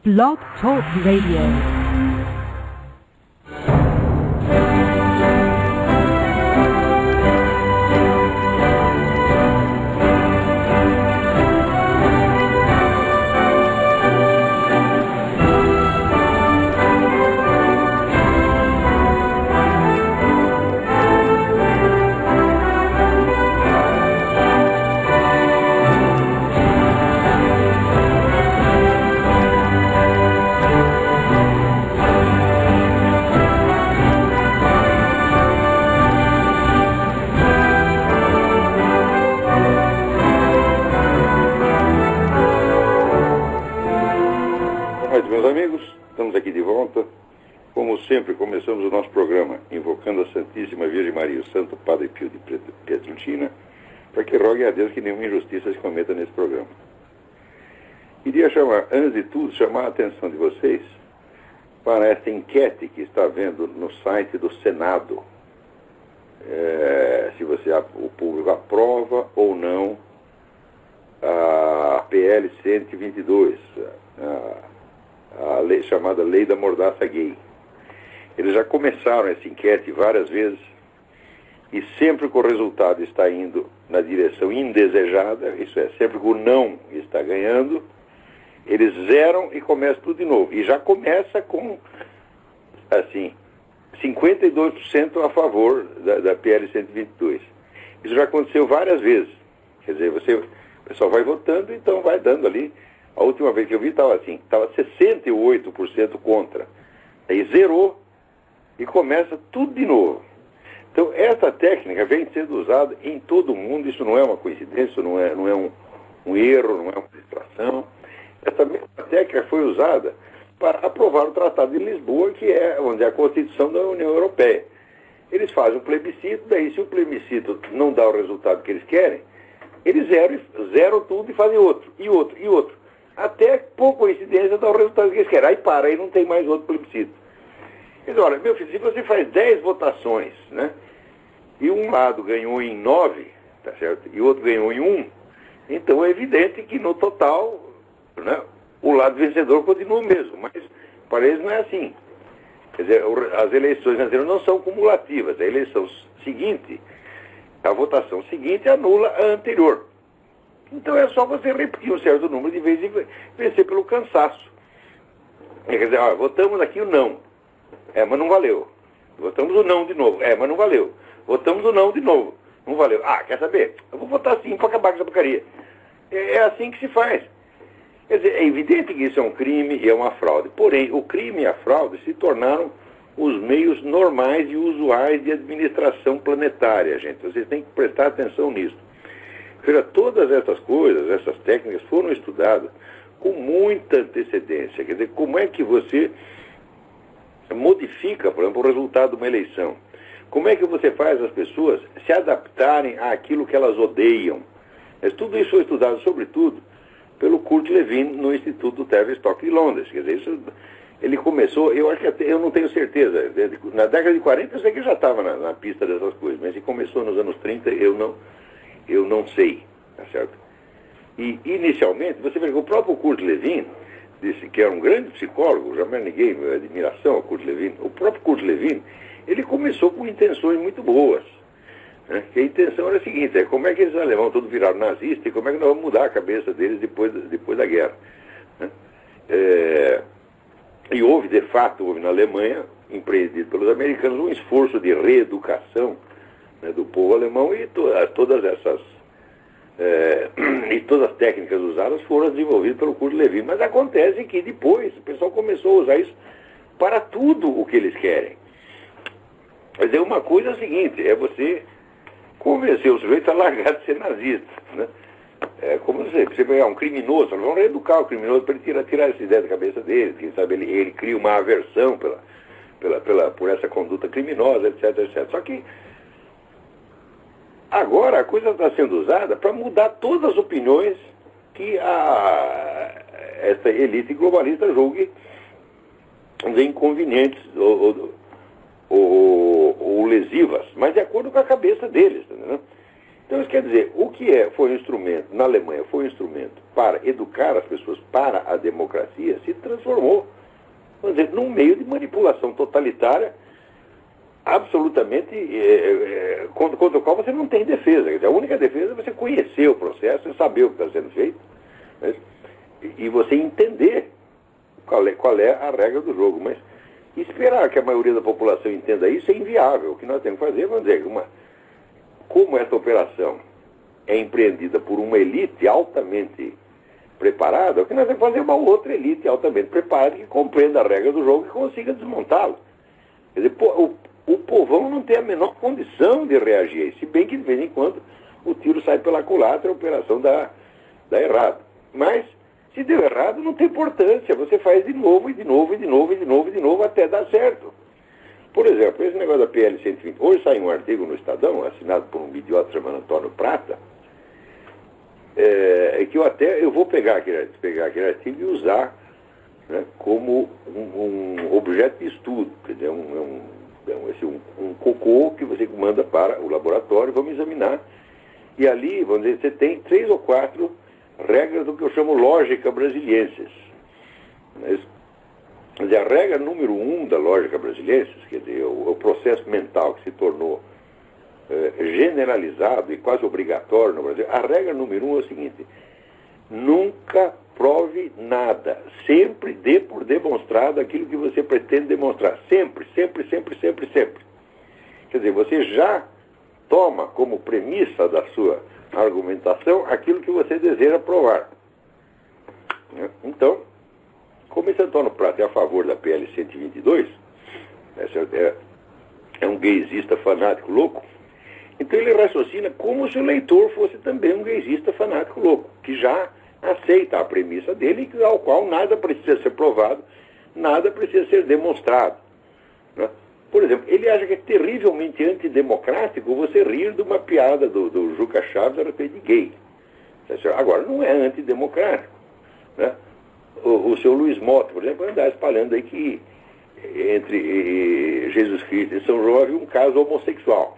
Blog Talk Radio. Meus amigos, estamos aqui de volta. Como sempre, começamos o nosso programa invocando a Santíssima Virgem Maria, o Santo Padre Pio de Pietrelcina, para que rogue a Deus que nenhuma injustiça se cometa nesse programa. Queria antes de tudo, chamar a atenção de vocês para esta enquete que está vendo no site do Senado. Se o público aprova ou não a PL 122, a lei chamada Lei da Mordaça Gay. Eles já começaram essa enquete várias vezes e sempre que o resultado está indo na direção indesejada, isso é, sempre que o não está ganhando, eles zeram e começam tudo de novo. E já começa com, assim, 52% a favor da PL 122. Isso já aconteceu várias vezes. Quer dizer, o pessoal vai votando, então vai dando ali. A última vez que eu vi estava assim, estava 68% contra. Aí zerou e começa tudo de novo. Então essa técnica vem sendo usada em todo o mundo, isso não é uma coincidência, isso não é um erro, não é uma distração. Essa mesma técnica foi usada para aprovar o Tratado de Lisboa, que é onde é a Constituição da União Europeia. Eles fazem um plebiscito, daí se o plebiscito não dá o resultado que eles querem, eles zeram tudo e fazem outro, e outro, e outro. Até, por coincidência, dá o resultado que eles querem. Aí para, aí não tem mais outro plebiscito. Eles olha, meu filho, se você faz 10 votações, né, e um lado ganhou em 9, tá certo? E o outro ganhou em 1, então é evidente que no total, né, o lado vencedor continua o mesmo. Mas para eles não é assim. Quer dizer, as eleições anteriores não são cumulativas. A eleição seguinte, a votação seguinte anula a anterior. Então é só você repetir um certo número de vezes e vencer pelo cansaço. Quer dizer, votamos aqui o não. Mas não valeu. Votamos o não de novo. Mas não valeu. Votamos o não de novo. Não valeu. Quer saber? Eu vou votar sim para acabar com essa porcaria. É assim que se faz. Quer dizer, é evidente que isso é um crime e é uma fraude. Porém, o crime e a fraude se tornaram os meios normais e usuais de administração planetária, gente. Vocês têm que prestar atenção nisso. Todas essas coisas, essas técnicas foram estudadas com muita antecedência. Quer dizer, como é que você modifica, por exemplo, o resultado de uma eleição? Como é que você faz as pessoas se adaptarem àquilo que elas odeiam? Tudo isso foi estudado, sobretudo, pelo Kurt Lewin no Instituto Tavistock de Londres. Quer dizer, ele começou, eu acho que até, eu não tenho certeza, na década de 40 eu sei que ele já estava na pista dessas coisas, mas ele começou nos anos 30, eu não sei, tá certo? E, inicialmente, você vê que o próprio Kurt Lewin, disse que era um grande psicólogo, jamais ninguém, admiração ao Kurt Lewin, o próprio Kurt Lewin, ele começou com intenções muito boas, né? Que a intenção era a seguinte, como é que eles alemães todos viraram nazistas e como é que nós vamos mudar a cabeça deles depois da guerra, né? E houve, de fato, na Alemanha, empreendido pelos americanos, um esforço de reeducação, né, do povo alemão, e todas as técnicas usadas foram desenvolvidas pelo Kurt Lewin. Mas acontece que depois o pessoal começou a usar isso para tudo o que eles querem. Quer dizer, uma coisa é a seguinte, é você convencer o sujeito a largar de ser nazista, né? Como você pegar um criminoso, vamos reeducar o criminoso para ele tirar essa ideia da cabeça dele, quem sabe ele cria uma aversão por essa conduta criminosa, etc, etc. Só que agora a coisa está sendo usada para mudar todas as opiniões que essa elite globalista julgue inconvenientes ou lesivas, mas de acordo com a cabeça deles. Entendeu? Então, isso quer dizer, o que foi um instrumento, na Alemanha, foi um instrumento para educar as pessoas para a democracia, se transformou, vamos dizer, num meio de manipulação totalitária absolutamente contra o qual você não tem defesa. Quer dizer, a única defesa é você conhecer o processo e saber o que está sendo feito, né? E você entender qual é a regra do jogo. Mas esperar que a maioria da população entenda isso é inviável. O que nós temos que fazer, vamos dizer, como essa operação é empreendida por uma elite altamente preparada, o que nós temos que fazer é uma outra elite altamente preparada que compreenda a regra do jogo e consiga desmontá-lo. Quer dizer, o povão não tem a menor condição de reagir, se bem que de vez em quando o tiro sai pela culatra, a operação dá errado. Mas, se deu errado, não tem importância, você faz de novo, e de novo, e de novo, e de novo, e de novo, até dar certo. Por exemplo, esse negócio da PL 120, hoje saiu um artigo no Estadão, assinado por um idiota chamado Antônio Prata, que eu vou pegar aquele artigo e usar, né, como um objeto de estudo, quer dizer, um cocô que você manda para o laboratório, vamos examinar, e ali, vamos dizer, você tem 3 ou 4 regras do que eu chamo lógica brasiliensis. Quer dizer, a regra número 1 da lógica brasiliensis, quer dizer, o processo mental que se tornou generalizado e quase obrigatório no Brasil, a regra número 1 é o seguinte: nunca prove nada, sempre dê por demonstrado aquilo que você pretende demonstrar, sempre, sempre, sempre, sempre, sempre. Quer dizer, você já toma como premissa da sua argumentação aquilo que você deseja provar. Então, como esse Antônio Prata é a favor da PL 122, é um gaysista fanático louco, então ele raciocina como se o leitor fosse também um gaysista fanático louco, que já aceita a premissa dele, ao qual nada precisa ser provado, nada precisa ser demonstrado, né? Por exemplo, ele acha que é terrivelmente antidemocrático você rir de uma piada do Juca Chaves a respeito de gay. Agora, não é antidemocrático, né? O seu Luiz Mota, por exemplo, andar espalhando aí que entre Jesus Cristo e São João havia um caso homossexual.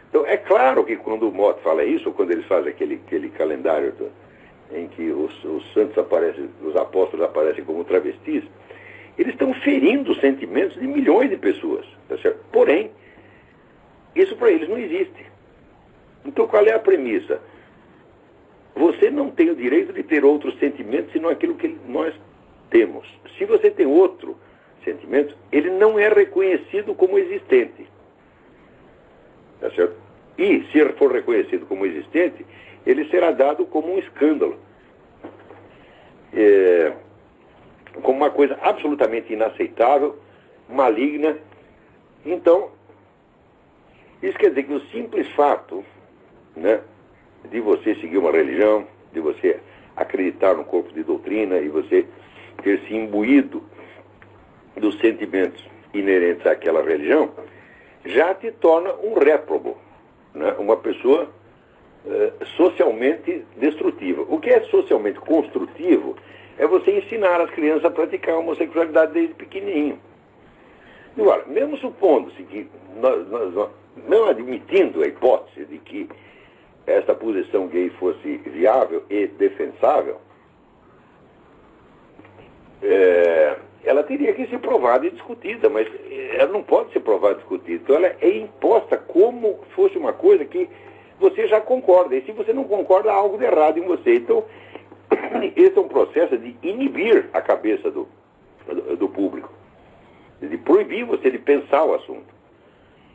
Então, é claro que quando o Mota fala isso, ou quando eles fazem aquele calendário em que os santos aparecem, os apóstolos aparecem como travestis, eles estão ferindo os sentimentos de milhões de pessoas, tá certo? Porém, isso para eles não existe. Então, qual é a premissa? Você não tem o direito de ter outros sentimentos senão aquilo que nós temos. Se você tem outro sentimento, ele não é reconhecido como existente. Tá certo? E, se ele for reconhecido como existente, ele será dado como um escândalo. Como uma coisa absolutamente inaceitável, maligna. Então, isso quer dizer que o simples fato, né, de você seguir uma religião, de você acreditar num corpo de doutrina e você ter se imbuído dos sentimentos inerentes àquela religião, já te torna um réprobo, né, uma pessoa socialmente destrutiva. O que é socialmente construtivo é você ensinar as crianças a praticar a homossexualidade desde pequenininho. Agora, mesmo supondo-se que, não admitindo a hipótese de que esta posição gay fosse viável e defensável, ela teria que ser provada e discutida, mas ela não pode ser provada e discutida. Então ela é imposta como fosse uma coisa que você já concorda. E se você não concorda, há algo de errado em você. Então, esse é um processo de inibir a cabeça do público, de proibir você de pensar o assunto.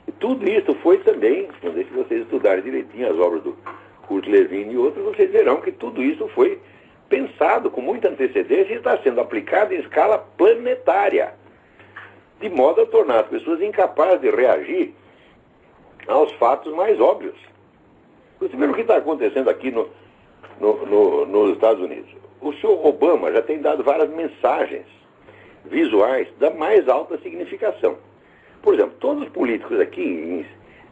E tudo isso foi também, se vocês estudarem direitinho as obras do Kurt Lewin e outros, vocês verão que tudo isso foi pensado com muita antecedência e está sendo aplicado em escala planetária, de modo a tornar as pessoas incapazes de reagir aos fatos mais óbvios. Você vê o que está acontecendo aqui nos Estados Unidos. O senhor Obama já tem dado várias mensagens visuais da mais alta significação. Por exemplo, todos os políticos aqui, em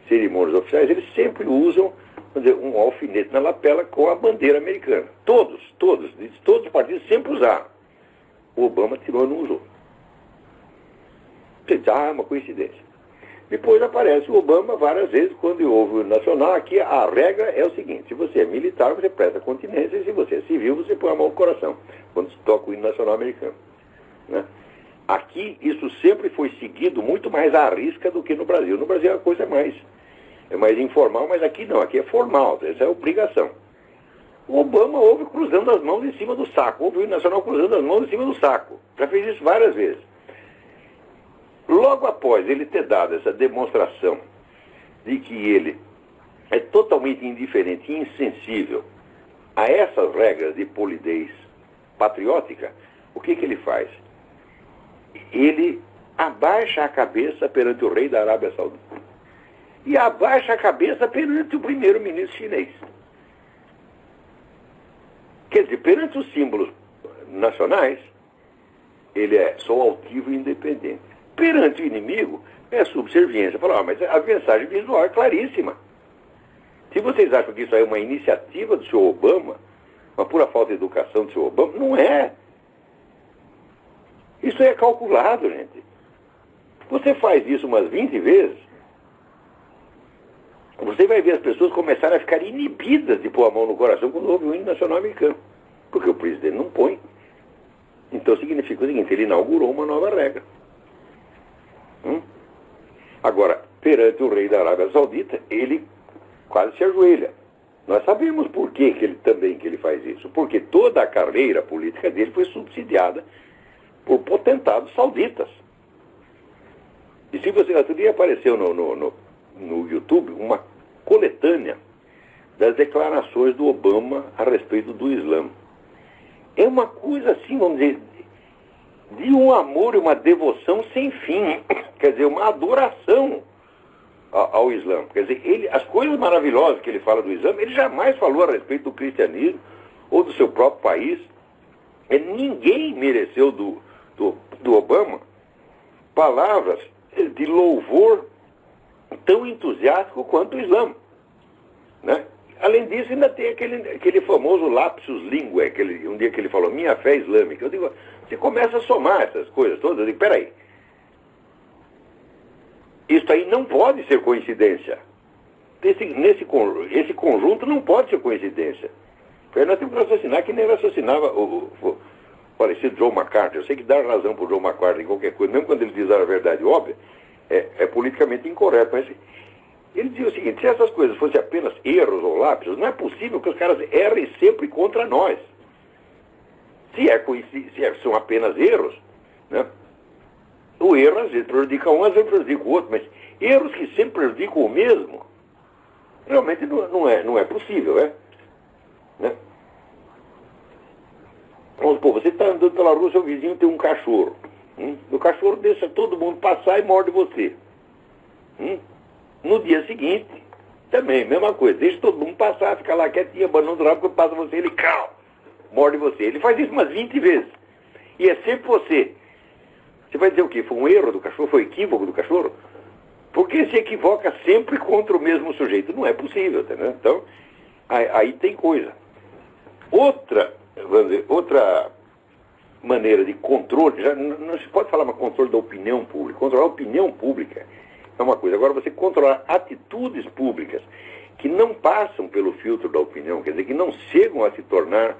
cerimônias oficiais, eles sempre usam, vamos dizer, um alfinete na lapela com a bandeira americana. Todos os partidos sempre usaram. O Obama tirou e não usou. Você diz, uma coincidência. Depois aparece o Obama várias vezes, quando houve o nacional. Aqui a regra é o seguinte: se você é militar, você presta continência, e se você é civil, você põe a mão no coração, quando se toca o hino nacional americano. Né? Aqui isso sempre foi seguido muito mais à risca do que no Brasil. No Brasil a coisa é mais informal, mas aqui não, aqui é formal, essa é a obrigação. O Obama houve cruzando as mãos em cima do saco, houve o hino nacional cruzando as mãos em cima do saco. Já fez isso várias vezes. Logo após ele ter dado essa demonstração de que ele é totalmente indiferente e insensível a essas regras de polidez patriótica, o que ele faz? Ele abaixa a cabeça perante o rei da Arábia Saudita e abaixa a cabeça perante o primeiro-ministro chinês. Quer dizer, perante os símbolos nacionais, ele sou altivo e independente. Perante o inimigo, é subserviência. Fala, mas a mensagem visual é claríssima. Se vocês acham que isso aí é uma iniciativa do senhor Obama, uma pura falta de educação do senhor Obama, não é. Isso é calculado, gente. Você faz isso umas 20 vezes, você vai ver as pessoas começarem a ficar inibidas de pôr a mão no coração quando houve o hino nacional americano. Porque o presidente não põe. Então significa o seguinte: ele inaugurou uma nova regra. Agora, perante o rei da Arábia Saudita, ele quase se ajoelha. Nós sabemos por que ele faz isso. Porque toda a carreira política dele foi subsidiada por potentados sauditas. E se você... Outro dia apareceu no YouTube uma coletânea das declarações do Obama a respeito do Islã. É uma coisa assim, vamos dizer, de um amor e uma devoção sem fim. Quer dizer, uma adoração ao Islã. Quer dizer, as coisas maravilhosas que ele fala do Islã, ele jamais falou a respeito do cristianismo ou do seu próprio país. Ninguém mereceu do Obama palavras de louvor tão entusiástico quanto o Islã. Né? Além disso, ainda tem aquele famoso lapsus linguae, um dia que ele falou, minha fé islâmica. Eu digo, você começa a somar essas coisas todas, eu digo, peraí, isso aí não pode ser coincidência. Esse conjunto não pode ser coincidência. Porque nós temos que raciocinar que nem raciocinava o falecido Joe McCarthy. Eu sei que dar razão para o Joe McCarthy em qualquer coisa, mesmo quando ele diz a verdade óbvia, é politicamente incorreto. Mas ele dizia o seguinte: se essas coisas fossem apenas erros ou lápis, não é possível que os caras errem sempre contra nós. Se são apenas erros, né? O erro às vezes prejudica um, às vezes prejudica o outro, mas erros que sempre prejudicam o mesmo, realmente não é possível, né? Vamos supor, você está andando pela rua, seu vizinho tem um cachorro. O cachorro deixa todo mundo passar e morde você. No dia seguinte, também, mesma coisa, deixa todo mundo passar, fica lá quietinho, abanando o rabo, quando passa você, ele morde você. Ele faz isso umas 20 vezes. E é sempre você. Você vai dizer o quê? Foi um erro do cachorro? Foi equívoco do cachorro? Porque se equivoca sempre contra o mesmo sujeito. Não é possível, tá, né? Então, aí tem coisa. Outra maneira de controle, já não se pode falar mais controle da opinião pública. Controlar a opinião pública é uma coisa. Agora, você controlar atitudes públicas que não passam pelo filtro da opinião, quer dizer, que não chegam a se tornar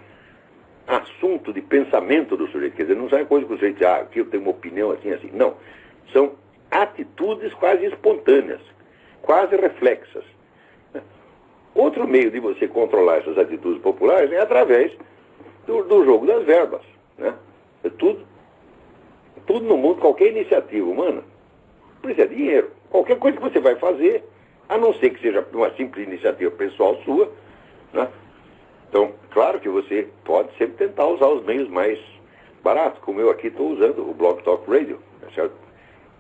assunto de pensamento do sujeito. Quer dizer, não sai coisa que o sujeito aqui eu tenho uma opinião assim, assim. Não. São atitudes quase espontâneas, quase reflexas. Outro meio de você controlar essas atitudes populares é através do jogo das verbas. Né? Tudo no mundo, qualquer iniciativa humana, precisa de dinheiro. Qualquer coisa que você vai fazer, a não ser que seja uma simples iniciativa pessoal sua, né? Então, claro que você pode sempre tentar usar os meios mais baratos, como eu aqui estou usando o Blog Talk Radio, certo?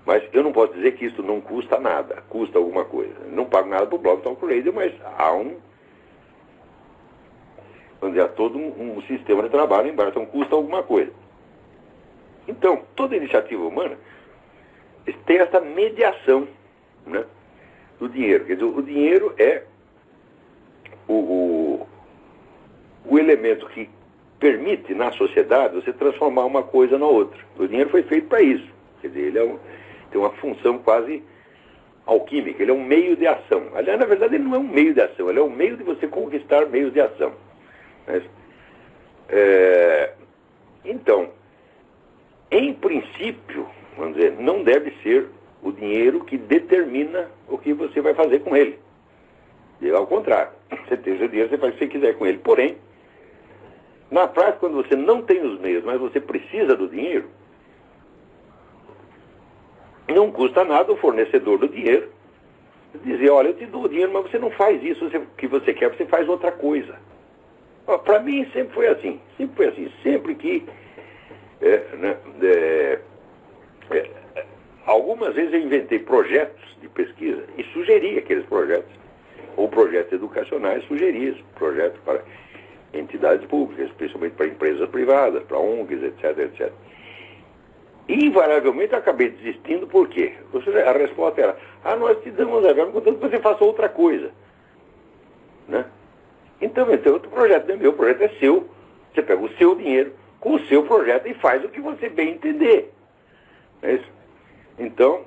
Mas eu não posso dizer que isso não custa nada, custa alguma coisa. Não pago nada para o Blog Talk Radio, mas há todo um sistema de trabalho embaixo, então custa alguma coisa. Então, toda iniciativa humana tem essa mediação, né, do dinheiro. Quer dizer, o dinheiro é o elemento que permite na sociedade você transformar uma coisa na outra. O dinheiro foi feito para isso. Quer dizer, ele tem uma função quase alquímica, ele é um meio de ação. Aliás, na verdade, ele não é um meio de ação, ele é um meio de você conquistar meios de ação. Mas, então, em princípio, vamos dizer, não deve ser o dinheiro que determina o que você vai fazer com ele. E ao contrário, você tem o dinheiro, você faz o que você quiser com ele. Porém, na prática, quando você não tem os meios, mas você precisa do dinheiro, não custa nada o fornecedor do dinheiro dizer, olha, eu te dou o dinheiro, mas você não faz isso que você quer, você faz outra coisa. Para mim sempre foi assim, sempre que algumas vezes eu inventei projetos de pesquisa e sugeri aqueles projetos, ou projetos educacionais, sugeri projetos para entidades públicas, especialmente para empresas privadas, para ONGs, etc, etc. E, invariavelmente, eu acabei desistindo, por quê? A resposta era, nós te damos a verba, contanto que você faça outra coisa. Né? Então, esse é outro projeto, não é meu, o projeto é seu. Você pega o seu dinheiro com o seu projeto e faz o que você bem entender. Não é isso? Então,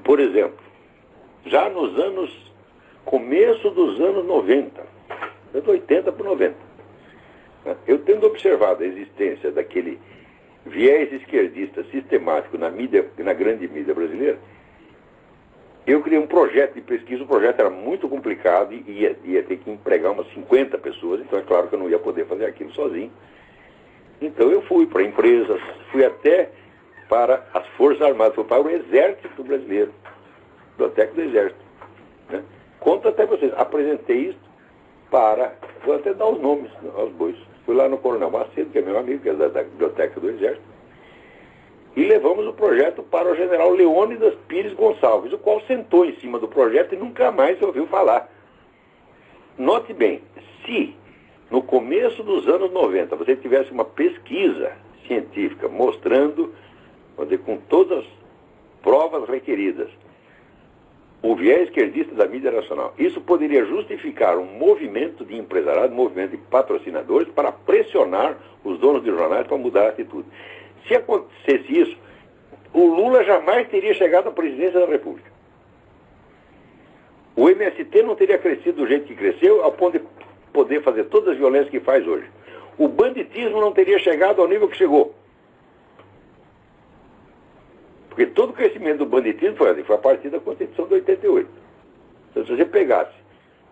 por exemplo, já começo dos anos 90, de 80 para 90, eu tendo observado a existência daquele viés esquerdista sistemático na grande mídia brasileira, eu criei um projeto de pesquisa. O projeto era muito complicado e ia ter que empregar umas 50 pessoas, então é claro que eu não ia poder fazer aquilo sozinho. Então eu fui para empresas, fui até para as Forças Armadas, fui para o Exército Brasileiro, Biblioteca do Exército. Né? Conto até vocês, apresentei isso vou até dar os nomes aos bois. Fui lá no Coronel Macedo, que é meu amigo, que é da Biblioteca do Exército, e levamos o projeto para o general Leônidas Pires Gonçalves, o qual sentou em cima do projeto e nunca mais ouviu falar. Note bem, se no começo dos anos 90 você tivesse uma pesquisa científica mostrando, vamos dizer, com todas as provas requeridas, o viés esquerdista da mídia nacional, isso poderia justificar um movimento de empresariado, um movimento de patrocinadores para pressionar os donos de jornais para mudar a atitude. Se acontecesse isso, o Lula jamais teria chegado à presidência da República. O MST não teria crescido do jeito que cresceu, ao ponto de poder fazer todas as violências que faz hoje. O banditismo não teria chegado ao nível que chegou. Porque todo o crescimento do banditismo foi a partir da Constituição de 88. Então, se você pegasse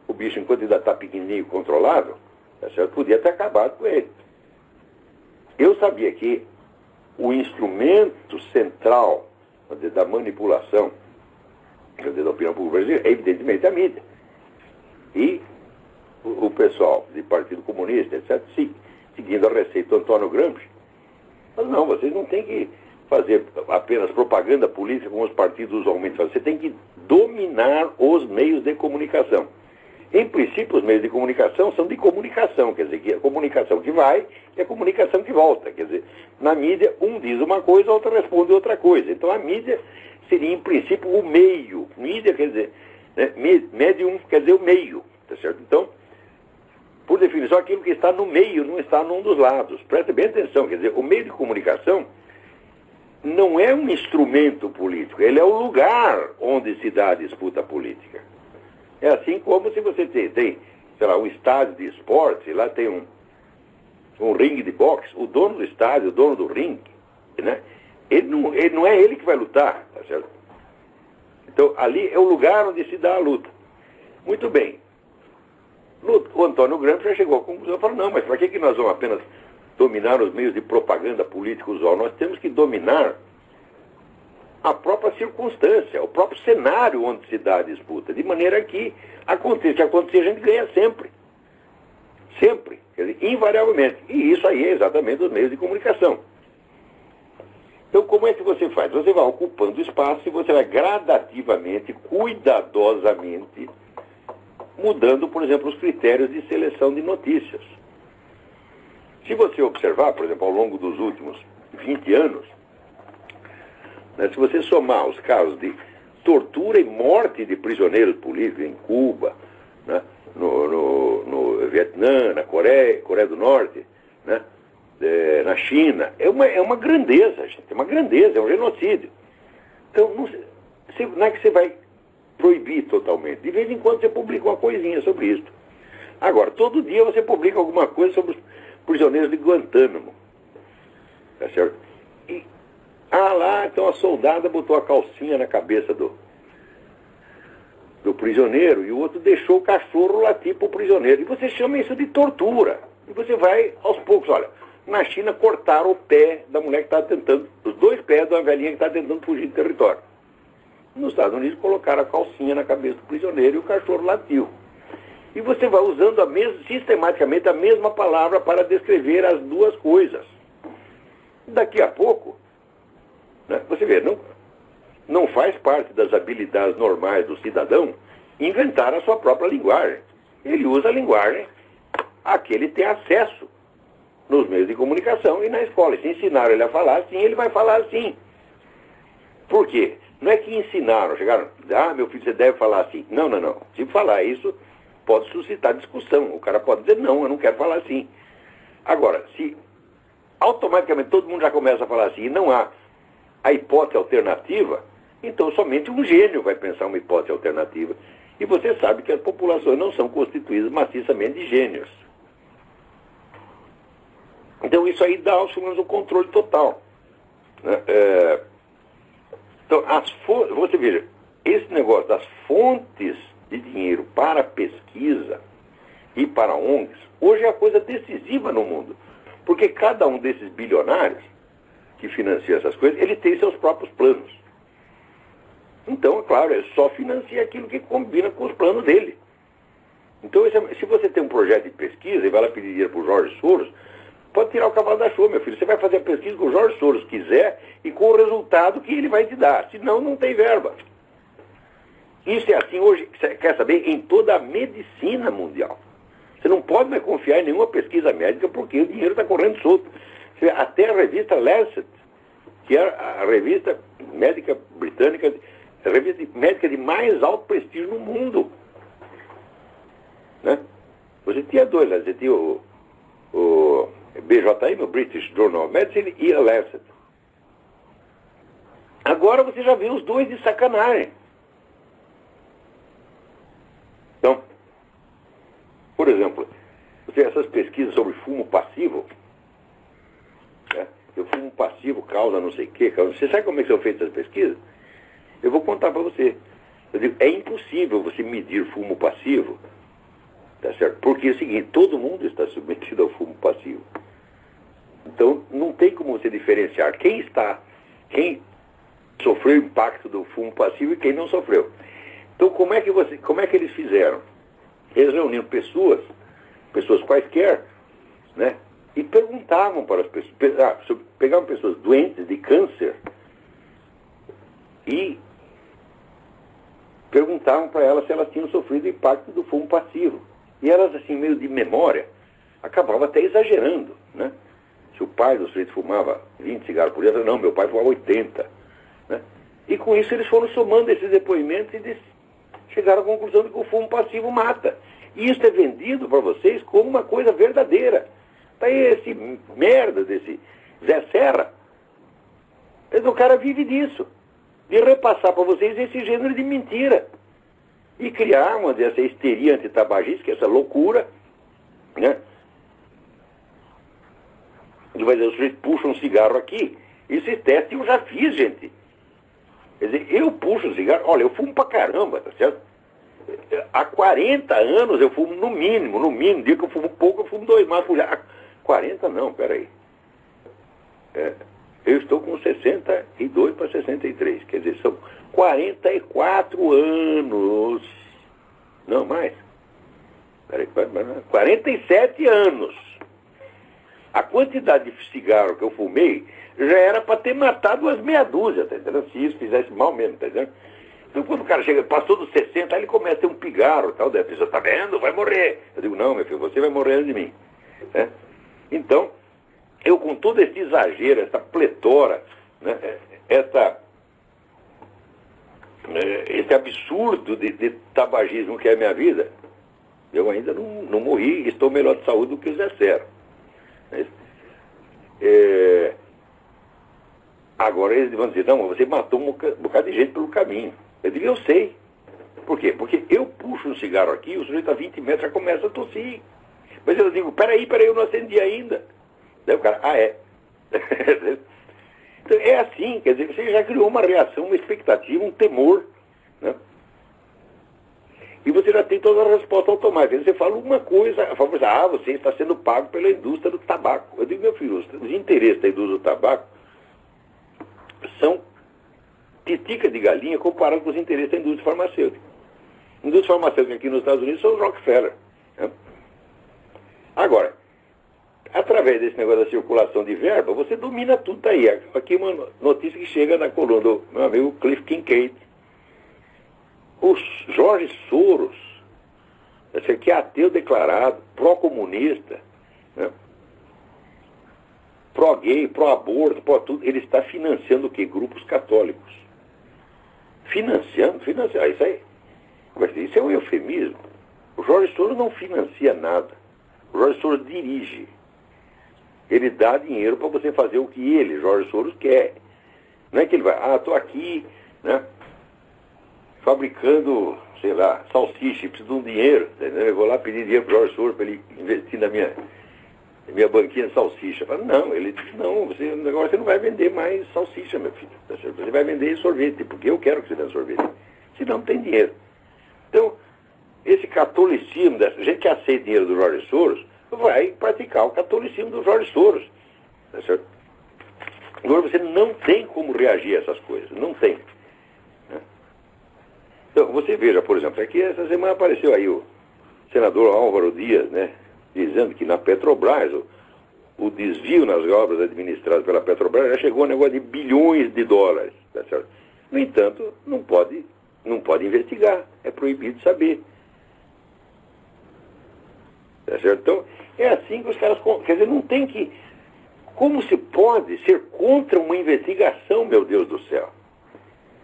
o bicho enquanto ainda está pequenininho e controlável, podia ter acabado com ele. Eu sabia que o instrumento central da manipulação da opinião pública brasileira é, evidentemente, a mídia. E o pessoal do Partido Comunista, etc., seguindo a receita do Antônio Gramsci, mas não, vocês não têm que fazer apenas propaganda política como os partidos usualmente fazem. Você tem que dominar os meios de comunicação. Em princípio, os meios de comunicação são de comunicação, quer dizer, que a comunicação que vai e a comunicação que volta. Quer dizer, na mídia, um diz uma coisa, a outra responde outra coisa. Então, a mídia seria, em princípio, o meio. Mídia quer dizer, medium quer dizer o meio, tá certo? Então, por definição, aquilo que está no meio não está num dos lados. Preste bem atenção, quer dizer, o meio de comunicação não é um instrumento político, ele é o lugar onde se dá a disputa política. É assim como se você tem sei lá, um estádio de esporte, lá tem um ringue de boxe, o dono do estádio, o dono do ringue, né? Ele não é ele que vai lutar, tá certo? Então, ali é o lugar onde se dá a luta. Muito bem. O Antônio Gramsci já chegou à conclusão, falou, não, mas para que nós vamos apenas dominar os meios de propaganda política usual? Nós temos que dominar a própria circunstância, o próprio cenário onde se dá a disputa, de maneira que aconteça, a gente ganha sempre. Sempre, quer dizer, invariavelmente. E isso aí é exatamente os meios de comunicação. Então, como é que você faz? Você vai ocupando espaço e você vai gradativamente, cuidadosamente, mudando, por exemplo, os critérios de seleção de notícias. Se você observar, por exemplo, ao longo dos últimos 20 anos, né, se você somar os casos de tortura e morte de prisioneiros políticos em Cuba, né, no Vietnã, na Coreia do Norte, né, na China, é uma grandeza, gente, é uma grandeza, é um genocídio. Então, não é que você vai proibir totalmente. De vez em quando você publica uma coisinha sobre isso. Agora, todo dia você publica alguma coisa sobre os prisioneiros de Guantánamo. Tá certo? E, lá, então a soldada botou a calcinha na cabeça do prisioneiro e o outro deixou o cachorro latir para o prisioneiro. E você chama isso de tortura. E você vai aos poucos. Olha, na China cortaram o pé da mulher que estava tentando, os dois pés de uma velhinha que estava tentando fugir do território. Nos Estados Unidos colocaram a calcinha na cabeça do prisioneiro e o cachorro latiu. E você vai usando sistematicamente a mesma palavra para descrever as duas coisas. Daqui a pouco, né, você vê, não faz parte das habilidades normais do cidadão inventar a sua própria linguagem. Ele usa a linguagem a que ele tem acesso nos meios de comunicação e na escola. Se ensinaram ele a falar assim, ele vai falar assim. Por quê? Não é que ensinaram, chegaram, meu filho, você deve falar assim. Não. Se falar isso, pode suscitar discussão. O cara pode dizer, não, eu não quero falar assim. Agora, se automaticamente todo mundo já começa a falar assim e não há a hipótese alternativa, então somente um gênio vai pensar uma hipótese alternativa. E você sabe que as populações não são constituídas maciçamente de gênios. Então isso aí dá aos humanos o controle total. Né? Então, você veja, esse negócio das fontes de dinheiro para pesquisa e para ONGs, hoje é a coisa decisiva no mundo. Porque cada um desses bilionários que financia essas coisas, ele tem seus próprios planos. Então, é claro, ele só financia aquilo que combina com os planos dele. Então, se você tem um projeto de pesquisa e vai lá pedir dinheiro para o Jorge Soros, pode tirar o cavalo da chuva, meu filho. Você vai fazer a pesquisa que o Jorge Soros quiser e com o resultado que ele vai te dar. Senão, não tem verba. Isso é assim hoje, quer saber, em toda a medicina mundial. Você não pode mais confiar em nenhuma pesquisa médica porque o dinheiro está correndo solto. Até a revista Lancet, que é a revista médica britânica, a revista médica de mais alto prestígio no mundo. Né? Você tinha dois, você tinha o BJM, o British Journal of Medicine, e a Lancet. Agora você já vê os dois de sacanagem. Então, por exemplo, essas pesquisas sobre fumo passivo, né? O fumo passivo causa não sei o quê. Você sabe como é que são feitas as pesquisas? Eu vou contar para você. Eu digo, é impossível você medir fumo passivo, tá certo? Porque é o seguinte, todo mundo está submetido ao fumo passivo. Então, não tem como você diferenciar quem sofreu o impacto do fumo passivo e quem não sofreu. Então, como é que eles fizeram? Eles reuniram pessoas quaisquer, né? E perguntavam para as pessoas, pegavam pessoas doentes de câncer e perguntavam para elas se elas tinham sofrido o impacto do fumo passivo. E elas, assim, meio de memória, acabavam até exagerando, né? Se o pai do sujeito fumava 20 cigarros por dia, não, meu pai fumava 80. Né? E com isso eles foram somando esses depoimentos e chegaram à conclusão de que o fumo passivo mata. E isso é vendido para vocês como uma coisa verdadeira. Tá aí esse merda desse Zé Serra. O cara vive disso. De repassar para vocês esse gênero de mentira. E criar essa histeria antitabagista, essa loucura, né? E vai dizer, o sujeito puxa um cigarro aqui. Esse teste eu já fiz, gente. Quer dizer, eu puxo um cigarro, olha, eu fumo pra caramba, tá certo? Há 40 anos eu fumo no mínimo, dia que eu fumo pouco, eu fumo 2 mais por dia. 40 não, peraí. Eu estou com 62 para 63, quer dizer, são 44 anos. Não, mais. Peraí, 47 anos. A quantidade de cigarro que eu fumei já era para ter matado umas meia dúzia, tá entendendo? Se isso fizesse mal mesmo, tá entendendo? Então quando o cara chega, passou dos 60, aí ele começa a ter um pigarro e tal, daí a pessoa, tá vendo? Vai morrer. Eu digo, não, meu filho, você vai morrer antes de mim. Né? Então, eu com todo esse exagero, essa pletora, né, esse absurdo de tabagismo que é a minha vida, eu ainda não morri, estou melhor de saúde do que o Zé Serra. Agora eles vão dizer, não, você matou um bocado de gente pelo caminho. Eu digo, eu sei. Por quê? Porque eu puxo um cigarro aqui, o sujeito a 20 metros já começa a tossir. Mas eu digo, peraí, eu não acendi ainda. Daí o cara, é. Então é assim, quer dizer, você já criou uma reação, uma expectativa, um temor, né? E você já tem toda a resposta automática. Você fala uma coisa, a famosa, você está sendo pago pela indústria do tabaco. Eu digo, meu filho, os interesses da indústria do tabaco são titica de galinha comparado com os interesses da indústria farmacêutica. A indústria farmacêutica aqui nos Estados Unidos são os Rockefeller, né? Agora, através desse negócio da circulação de verba, você domina tudo. Tá aí. Aqui uma notícia que chega na coluna do meu amigo Cliff Kincaid. O Jorge Soros, que é ateu declarado, pró-comunista, né? Pró-gay, pró-aborto, pró-tudo, ele está financiando o quê? Grupos católicos. Financiando? Isso aí. Isso é um eufemismo. O Jorge Soros não financia nada. O Jorge Soros dirige. Ele dá dinheiro para você fazer o que ele, Jorge Soros, quer. Não é que ele vai, estou aqui, né, fabricando, sei lá, salsicha, preciso de um dinheiro. Entendeu? Eu vou lá pedir dinheiro para o Jorge Soros para ele investir na minha banquinha de salsicha. Falo, não, ele diz, não, agora você não vai vender mais salsicha, meu filho. Você vai vender sorvete, porque eu quero que você venda sorvete. Senão não tem dinheiro. Então, esse catolicismo, dessa gente que aceita dinheiro do Jorge Soros, vai praticar o catolicismo do Jorge Soros. Tá certo? Agora você não tem como reagir a essas coisas. Não tem. Né? Então, você veja, por exemplo, aqui essa semana apareceu aí o senador Álvaro Dias, né, dizendo que na Petrobras, o desvio nas obras administradas pela Petrobras já chegou a um negócio de bilhões de dólares. Tá certo? No entanto, não pode investigar. É proibido saber. Tá certo? Então, é assim que os caras... Quer dizer, não tem que... Como se pode ser contra uma investigação, meu Deus do céu?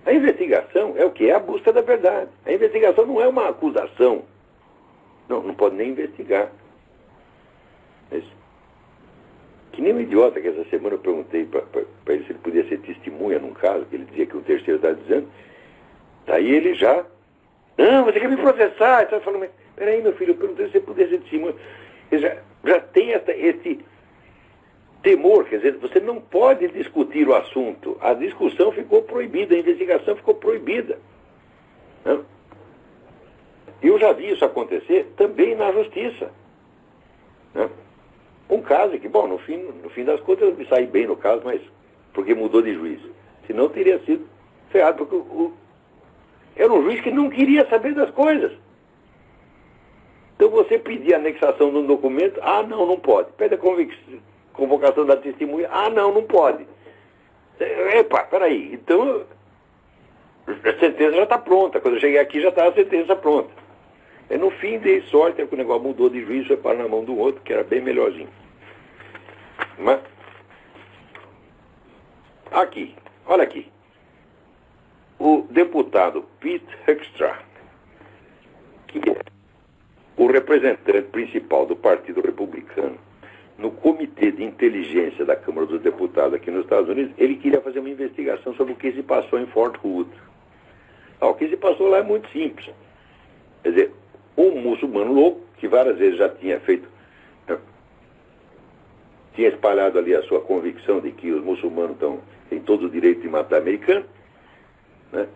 A investigação é o que? É a busca da verdade. A investigação não é uma acusação. Não pode nem investigar. Que nem um idiota que essa semana eu perguntei para ele se ele podia ser testemunha num caso, que ele dizia que o terceiro está dizendo. Daí ele já... Não, você quer me processar? Você falando, mas peraí, meu filho, eu perguntei se você podia ser testemunha. Ele já tem esse temor, quer dizer, você não pode discutir o assunto. A discussão ficou proibida, a investigação ficou proibida. Né? Eu já vi isso acontecer também na justiça. Né? Um caso que, bom, no fim das contas eu me saí bem no caso, mas porque mudou de juiz. Senão teria sido ferrado, porque era um juiz que não queria saber das coisas. Então você pedir a anexação de um documento, não pode. Pede a convocação da testemunha, não pode. Epa, peraí, então a sentença já está pronta. Quando eu cheguei aqui já está a sentença pronta. E no fim dei sorte, que o negócio mudou de juiz, foi para na mão do outro, que era bem melhorzinho. Mas, aqui, olha aqui. O deputado Pete Hegseth, que é o representante principal do Partido Republicano no Comitê de Inteligência da Câmara dos Deputados aqui nos Estados Unidos, ele queria fazer uma investigação sobre o que se passou em Fort Hood. O que se passou lá é muito simples. Quer dizer, um muçulmano louco, que várias vezes já tinha tinha espalhado ali a sua convicção de que os muçulmanos têm todo o direito de matar americano, né?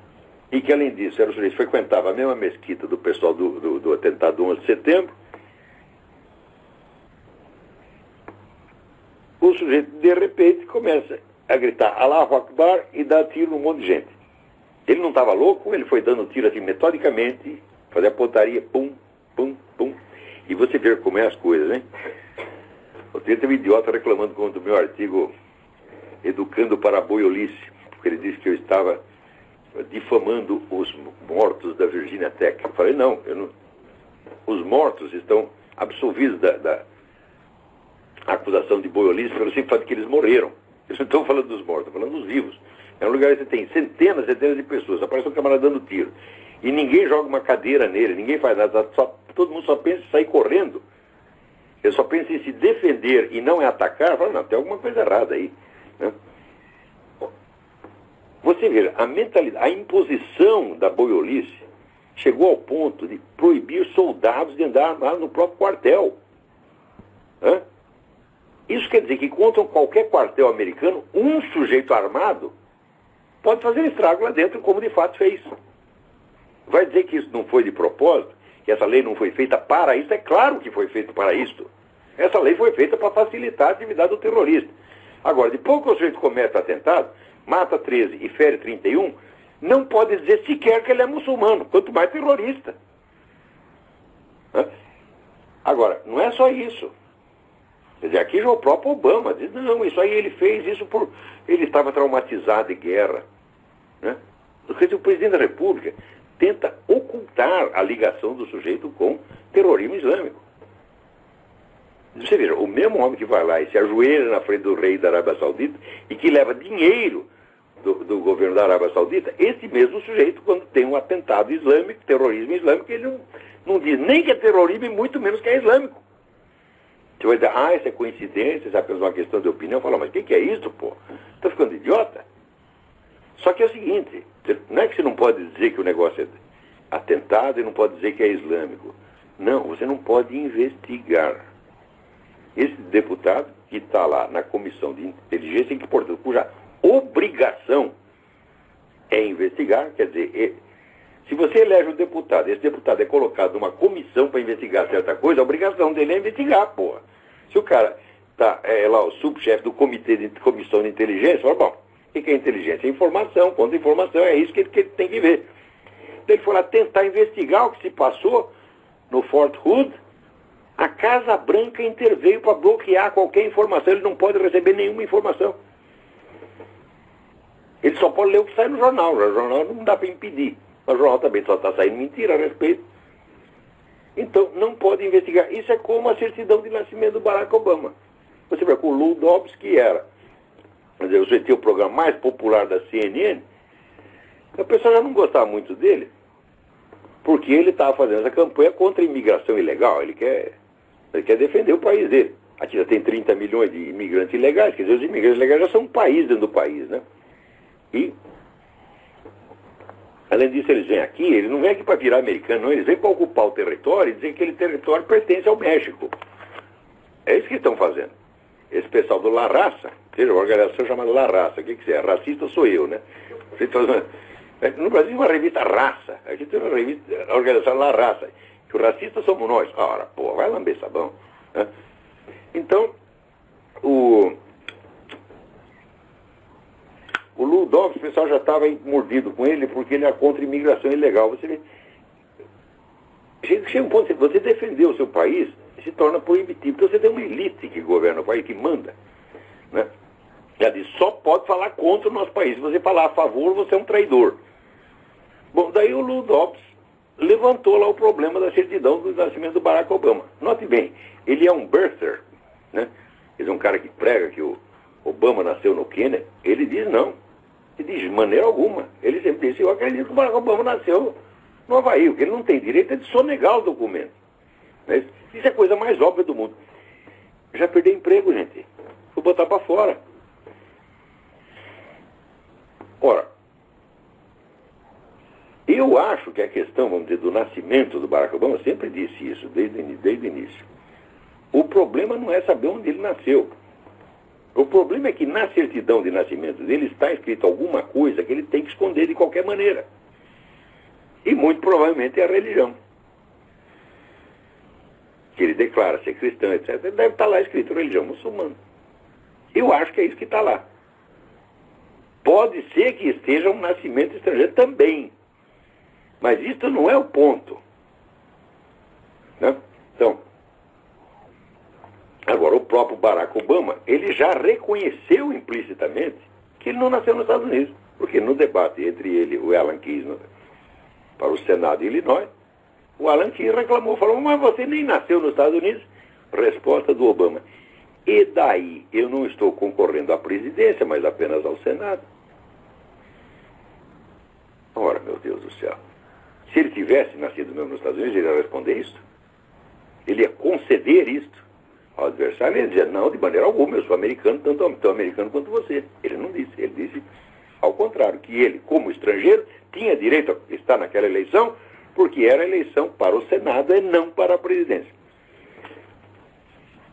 E que, além disso, era o sujeito que frequentava a mesma mesquita do pessoal do atentado do 11 de setembro. O sujeito, de repente, começa a gritar Allahu Akbar e dá tiro num monte de gente. Ele não estava louco, ele foi dando tiro assim metodicamente, fazer a pontaria, pum, pum, pum. E você vê como é as coisas, hein? Outro dia teve um idiota reclamando contra o meu artigo Educando para a Boiolice, porque ele disse que eu estava difamando os mortos da Virginia Tech. Eu falei, não, os mortos estão absolvidos da acusação de boiolice pelo simples fato de que eles morreram. Eu não estou falando dos mortos, estou falando dos vivos. É um lugar que você tem centenas de pessoas, aparece um camarada dando tiro. E ninguém joga uma cadeira nele, ninguém faz nada, todo mundo só pensa em sair correndo. Ele só pensa em se defender e não em atacar. Fala, não, tem alguma coisa errada aí. Né? Você veja, a mentalidade, a imposição da boiolice chegou ao ponto de proibir soldados de andar armados no próprio quartel. Hã? Isso quer dizer que contra qualquer quartel americano, um sujeito armado pode fazer um estrago lá dentro, como de fato fez. Vai dizer que isso não foi de propósito? Que essa lei não foi feita para isso? É claro que foi feita para isso. Essa lei foi feita para facilitar a atividade do terrorista. Agora, depois que o sujeito comete atentado, mata 13 e fere 31, não pode dizer sequer que ele é muçulmano, quanto mais terrorista. Hã? Agora, não é só isso. Quer dizer, aqui já o próprio Obama diz, não, isso aí ele fez isso por... Ele estava traumatizado de guerra. Né? Quer dizer, o presidente da República tenta ocultar a ligação do sujeito com terrorismo islâmico. Você veja, o mesmo homem que vai lá e se ajoelha na frente do rei da Arábia Saudita e que leva dinheiro do governo da Arábia Saudita, esse mesmo sujeito, quando tem um atentado islâmico, terrorismo islâmico, ele não diz nem que é terrorismo e muito menos que é islâmico. Você vai dizer, isso é coincidência, isso é apenas uma questão de opinião. Fala, mas o que é isso, pô? Tá ficando idiota? Só que é o seguinte, não é que você não pode dizer que o negócio é atentado e não pode dizer que é islâmico. Não, você não pode investigar. Esse deputado que está lá na comissão de inteligência, que, portanto, cuja obrigação é investigar, quer dizer, se você elege um deputado, esse deputado é colocado numa comissão para investigar certa coisa, a obrigação dele é investigar, porra. Se o cara é lá o subchefe do comitê de comissão de inteligência, fala, bom, o que é inteligência? É informação, contra informação, é isso que ele tem que ver. Então ele foi lá tentar investigar o que se passou no Fort Hood. A Casa Branca interveio para bloquear qualquer informação, ele não pode receber nenhuma informação. Ele só pode ler o que sai no jornal, o jornal não dá para impedir. O jornal também só está saindo mentira a respeito. Então, não pode investigar. Isso é como a certidão de nascimento do Barack Obama. Você vê que o Lou Dobbs, que era, quer dizer, você tinha o programa mais popular da CNN, a pessoa já não gostava muito dele, porque ele estava fazendo essa campanha contra a imigração ilegal. Ele quer defender o país dele. Aqui já tem 30 milhões de imigrantes ilegais, quer dizer, os imigrantes ilegais já são um país dentro do país, né? E, além disso, eles vêm aqui, eles não vêm aqui para virar americano, não, eles vêm para ocupar o território e dizer que aquele território pertence ao México. É isso que estão fazendo. Esse pessoal do La Raça, seja uma organização chamada La Raça, o que é? Racista sou eu, né? No Brasil, uma revista Raça, aqui tem uma revista, a organização La Raça, que os racistas somos nós. Ora, pô, vai lamber sabão. Né? Então, o Lou Dobbs, o pessoal já estava mordido com ele porque ele é contra a imigração ilegal. Você vê, chega um ponto, você defender o seu país se torna proibitivo. Então você tem uma elite que governa o país, que manda. Né? Ela diz, só pode falar contra o nosso país. Se você falar a favor, você é um traidor. Bom, daí o Lou Dobbs levantou lá o problema da certidão do nascimento do Barack Obama. Note bem, ele é um birther, né? Ele é um cara que prega que o Obama nasceu no Quênia. Ele diz não. Ele diz de maneira alguma. Ele sempre disse, eu acredito que o Barack Obama nasceu no Havaí. O que ele não tem direito é de sonegar o documento. Né? Isso é a coisa mais óbvia do mundo. Já perdeu emprego, gente. Vou botar para fora. Ora, eu acho que a questão, vamos dizer, do nascimento do Barack Obama, eu sempre disse isso, desde o início. O problema não é saber onde ele nasceu. O problema é que na certidão de nascimento dele está escrito alguma coisa que ele tem que esconder de qualquer maneira. E muito provavelmente é a religião. Que ele declara ser cristão, etc. Deve estar lá escrito religião muçulmana. Eu acho que é isso que está lá. Pode ser que esteja um nascimento estrangeiro também. Mas isso não é o ponto. Né? Então, agora, o próprio Barack Obama, ele já reconheceu implicitamente que ele não nasceu nos Estados Unidos. Porque no debate entre ele e o Alan Keyes para o Senado de Illinois, o Alan Keyes reclamou, falou, mas você nem nasceu nos Estados Unidos. Resposta do Obama, e daí eu não estou concorrendo à presidência, mas apenas ao Senado. Ora, meu Deus do céu. Se ele tivesse nascido mesmo nos Estados Unidos, ele ia responder isso? Ele ia conceder isto ao adversário? Ele ia dizer, não, de maneira alguma, eu sou americano, tanto americano quanto você. Ele não disse, ele disse Ao contrário, que ele, como estrangeiro, tinha direito a estar naquela eleição, porque era eleição para o Senado e não para a presidência.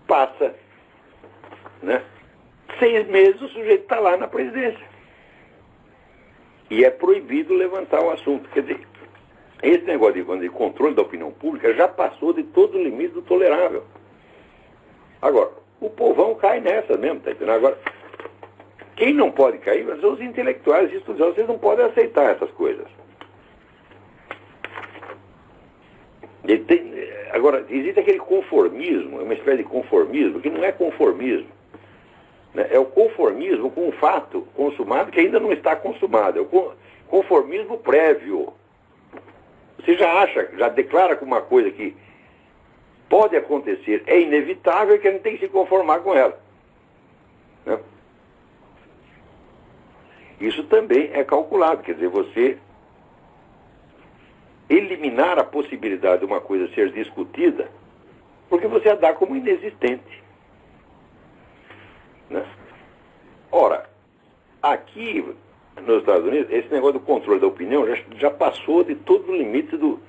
Passa, né? 6 meses o sujeito está lá na presidência. E é proibido levantar o assunto. Quer dizer, esse negócio de controle da opinião pública já passou de todo o limite do tolerável. Agora, o povão cai nessa mesmo, tá entendendo? Agora, quem não pode cair são os intelectuais e estudiosos, vocês não podem aceitar essas coisas. Agora, existe aquele conformismo, uma espécie de conformismo, que não é conformismo. Né? É o conformismo com um fato consumado que ainda não está consumado. É o conformismo prévio. Você já acha, já declara que uma coisa que pode acontecer, é inevitável, que a gente tem que se conformar com ela. Né? Isso também é calculado, quer dizer, você eliminar a possibilidade de uma coisa ser discutida, porque você a dá como inexistente. Né? Ora, aqui nos Estados Unidos, esse negócio do controle da opinião já passou de todo o limite do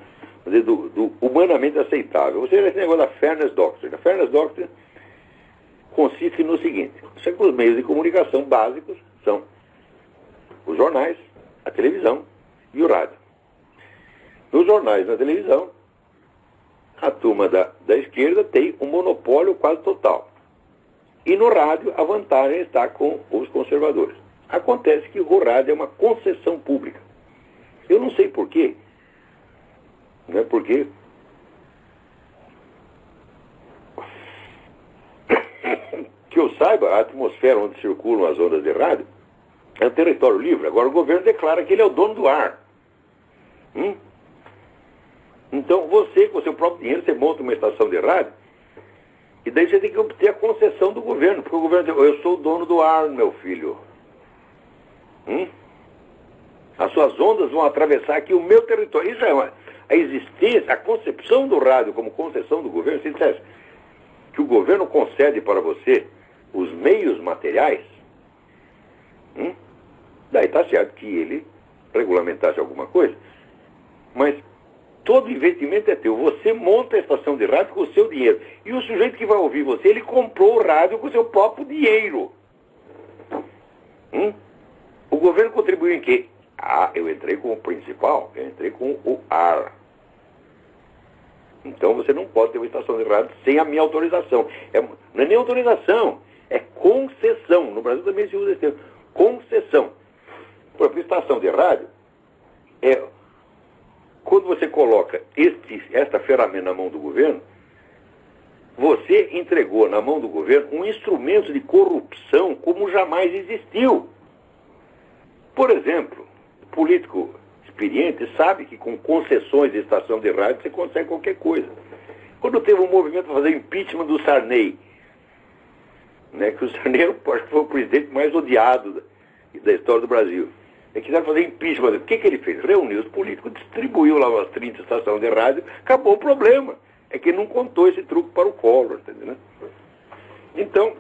humanamente aceitável. Ou seja, esse negócio da Fairness Doctrine. A Fairness Doctrine consiste no seguinte: os meios de comunicação básicos são os jornais, a televisão e o rádio. Nos jornais e na televisão, a turma da esquerda tem um monopólio quase total. E no rádio, a vantagem está com os conservadores. Acontece que o rádio é uma concessão pública. Eu não sei porquê. Não é porque que eu saiba, a atmosfera onde circulam as ondas de rádio é um território livre. Agora o governo declara que ele é o dono do ar. Então você, com o seu próprio dinheiro, você monta uma estação de rádio e daí você tem que obter a concessão do governo, porque o governo diz: eu sou o dono do ar, meu filho. As suas ondas vão atravessar aqui o meu território. Isso é a existência, a concepção do rádio como concessão do governo. Se dissesse que o governo concede para você os meios materiais, daí está certo que ele regulamentasse alguma coisa, mas todo investimento é teu. Você monta a estação de rádio com o seu dinheiro. E o sujeito que vai ouvir você, ele comprou o rádio com o seu próprio dinheiro. O governo contribuiu em quê? Eu entrei com o principal, eu entrei com o ar. Então você não pode ter uma estação de rádio sem a minha autorização. Não é nem autorização, é concessão. No Brasil também se usa esse termo. Concessão. Por exemplo, estação de rádio quando você coloca esta ferramenta na mão do governo, você entregou na mão do governo um instrumento de corrupção como jamais existiu. Por exemplo, o político experiente sabe que com concessões de estação de rádio você consegue qualquer coisa. Quando teve um movimento para fazer impeachment do Sarney, né, que o Sarney acho que foi o presidente mais odiado da história do Brasil. Eles quiseram fazer impeachment. O que ele fez? Reuniu os políticos, distribuiu lá umas 30 estações de rádio, acabou o problema. É que ele não contou esse truque para o Collor, entendeu? Então,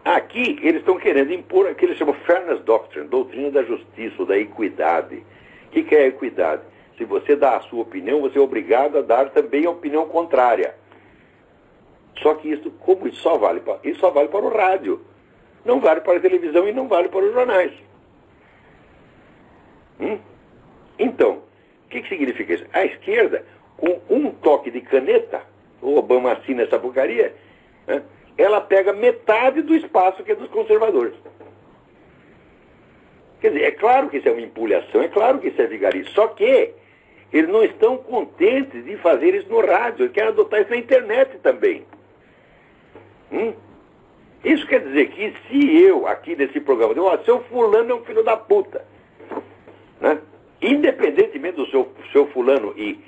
aqui eles estão querendo impor aquilo que eles chamam Fairness Doctrine, doutrina da justiça, ou da equidade. O que é a equidade? Se você dá a sua opinião, você é obrigado a dar também a opinião contrária. Só que isso, como isso só vale para o rádio, não vale para a televisão e não vale para os jornais. Então, o que significa isso? A esquerda, com um toque de caneta, o Obama assina essa porcaria, né, ela pega metade do espaço que é dos conservadores. Quer dizer, é claro que isso é uma empulhação, é claro que isso é vigarismo, só que eles não estão contentes de fazer isso no rádio, eles querem adotar isso na internet também. Isso quer dizer que se eu, aqui nesse programa, digo: seu fulano é um filho da puta, né? Independentemente do seu fulano ir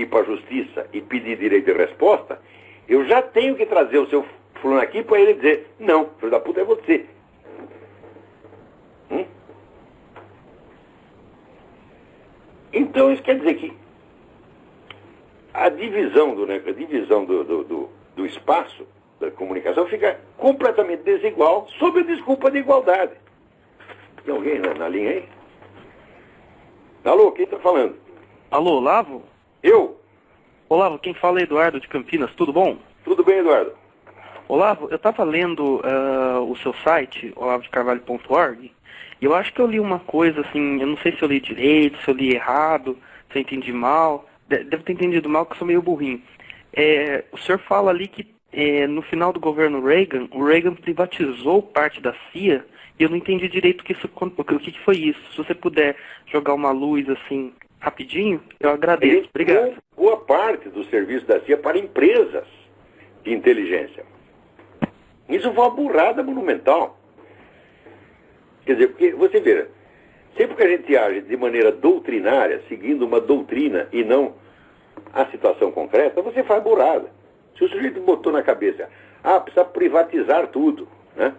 para a justiça e pedir direito de resposta, eu já tenho que trazer o seu fulano aqui para ele dizer: não, filho da puta é você. Então isso quer dizer que a divisão do espaço da comunicação fica completamente desigual sob a desculpa de igualdade. Tem alguém na linha aí? Alô, quem está falando? Alô, Olavo? Eu? Olavo, quem fala é Eduardo de Campinas, tudo bom? Tudo bem, Eduardo? Olavo, eu estava lendo o seu site, olavodecarvalho.org, e eu acho que eu li uma coisa assim, eu não sei se eu li direito, se eu li errado, se eu entendi mal, devo ter entendido mal, porque eu sou meio burrinho. O senhor fala ali que no final do governo Reagan, o Reagan privatizou parte da CIA, e eu não entendi direito o que foi isso. Se você puder jogar uma luz assim, rapidinho, eu agradeço. Obrigado. Boa parte do serviço da CIA para empresas de inteligência. Isso foi uma burrada monumental. Quer dizer, porque você vê, sempre que a gente age de maneira doutrinária, seguindo uma doutrina e não a situação concreta, você faz burrada. Se o sujeito botou na cabeça, precisa privatizar tudo, né?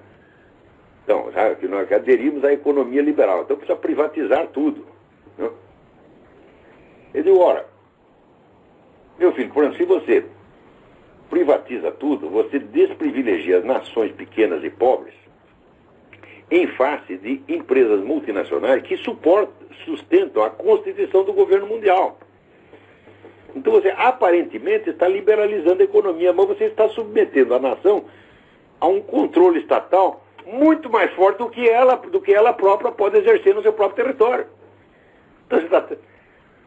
Então, sabe, que nós aderimos à economia liberal, então precisa privatizar tudo. Né? Eu digo, ora, meu filho, por exemplo, se você privatiza tudo, você desprivilegia as nações pequenas e pobres em face de empresas multinacionais que sustentam a constituição do governo mundial. Então você aparentemente está liberalizando a economia, mas você está submetendo a nação a um controle estatal muito mais forte do que ela própria pode exercer no seu próprio território. Então você está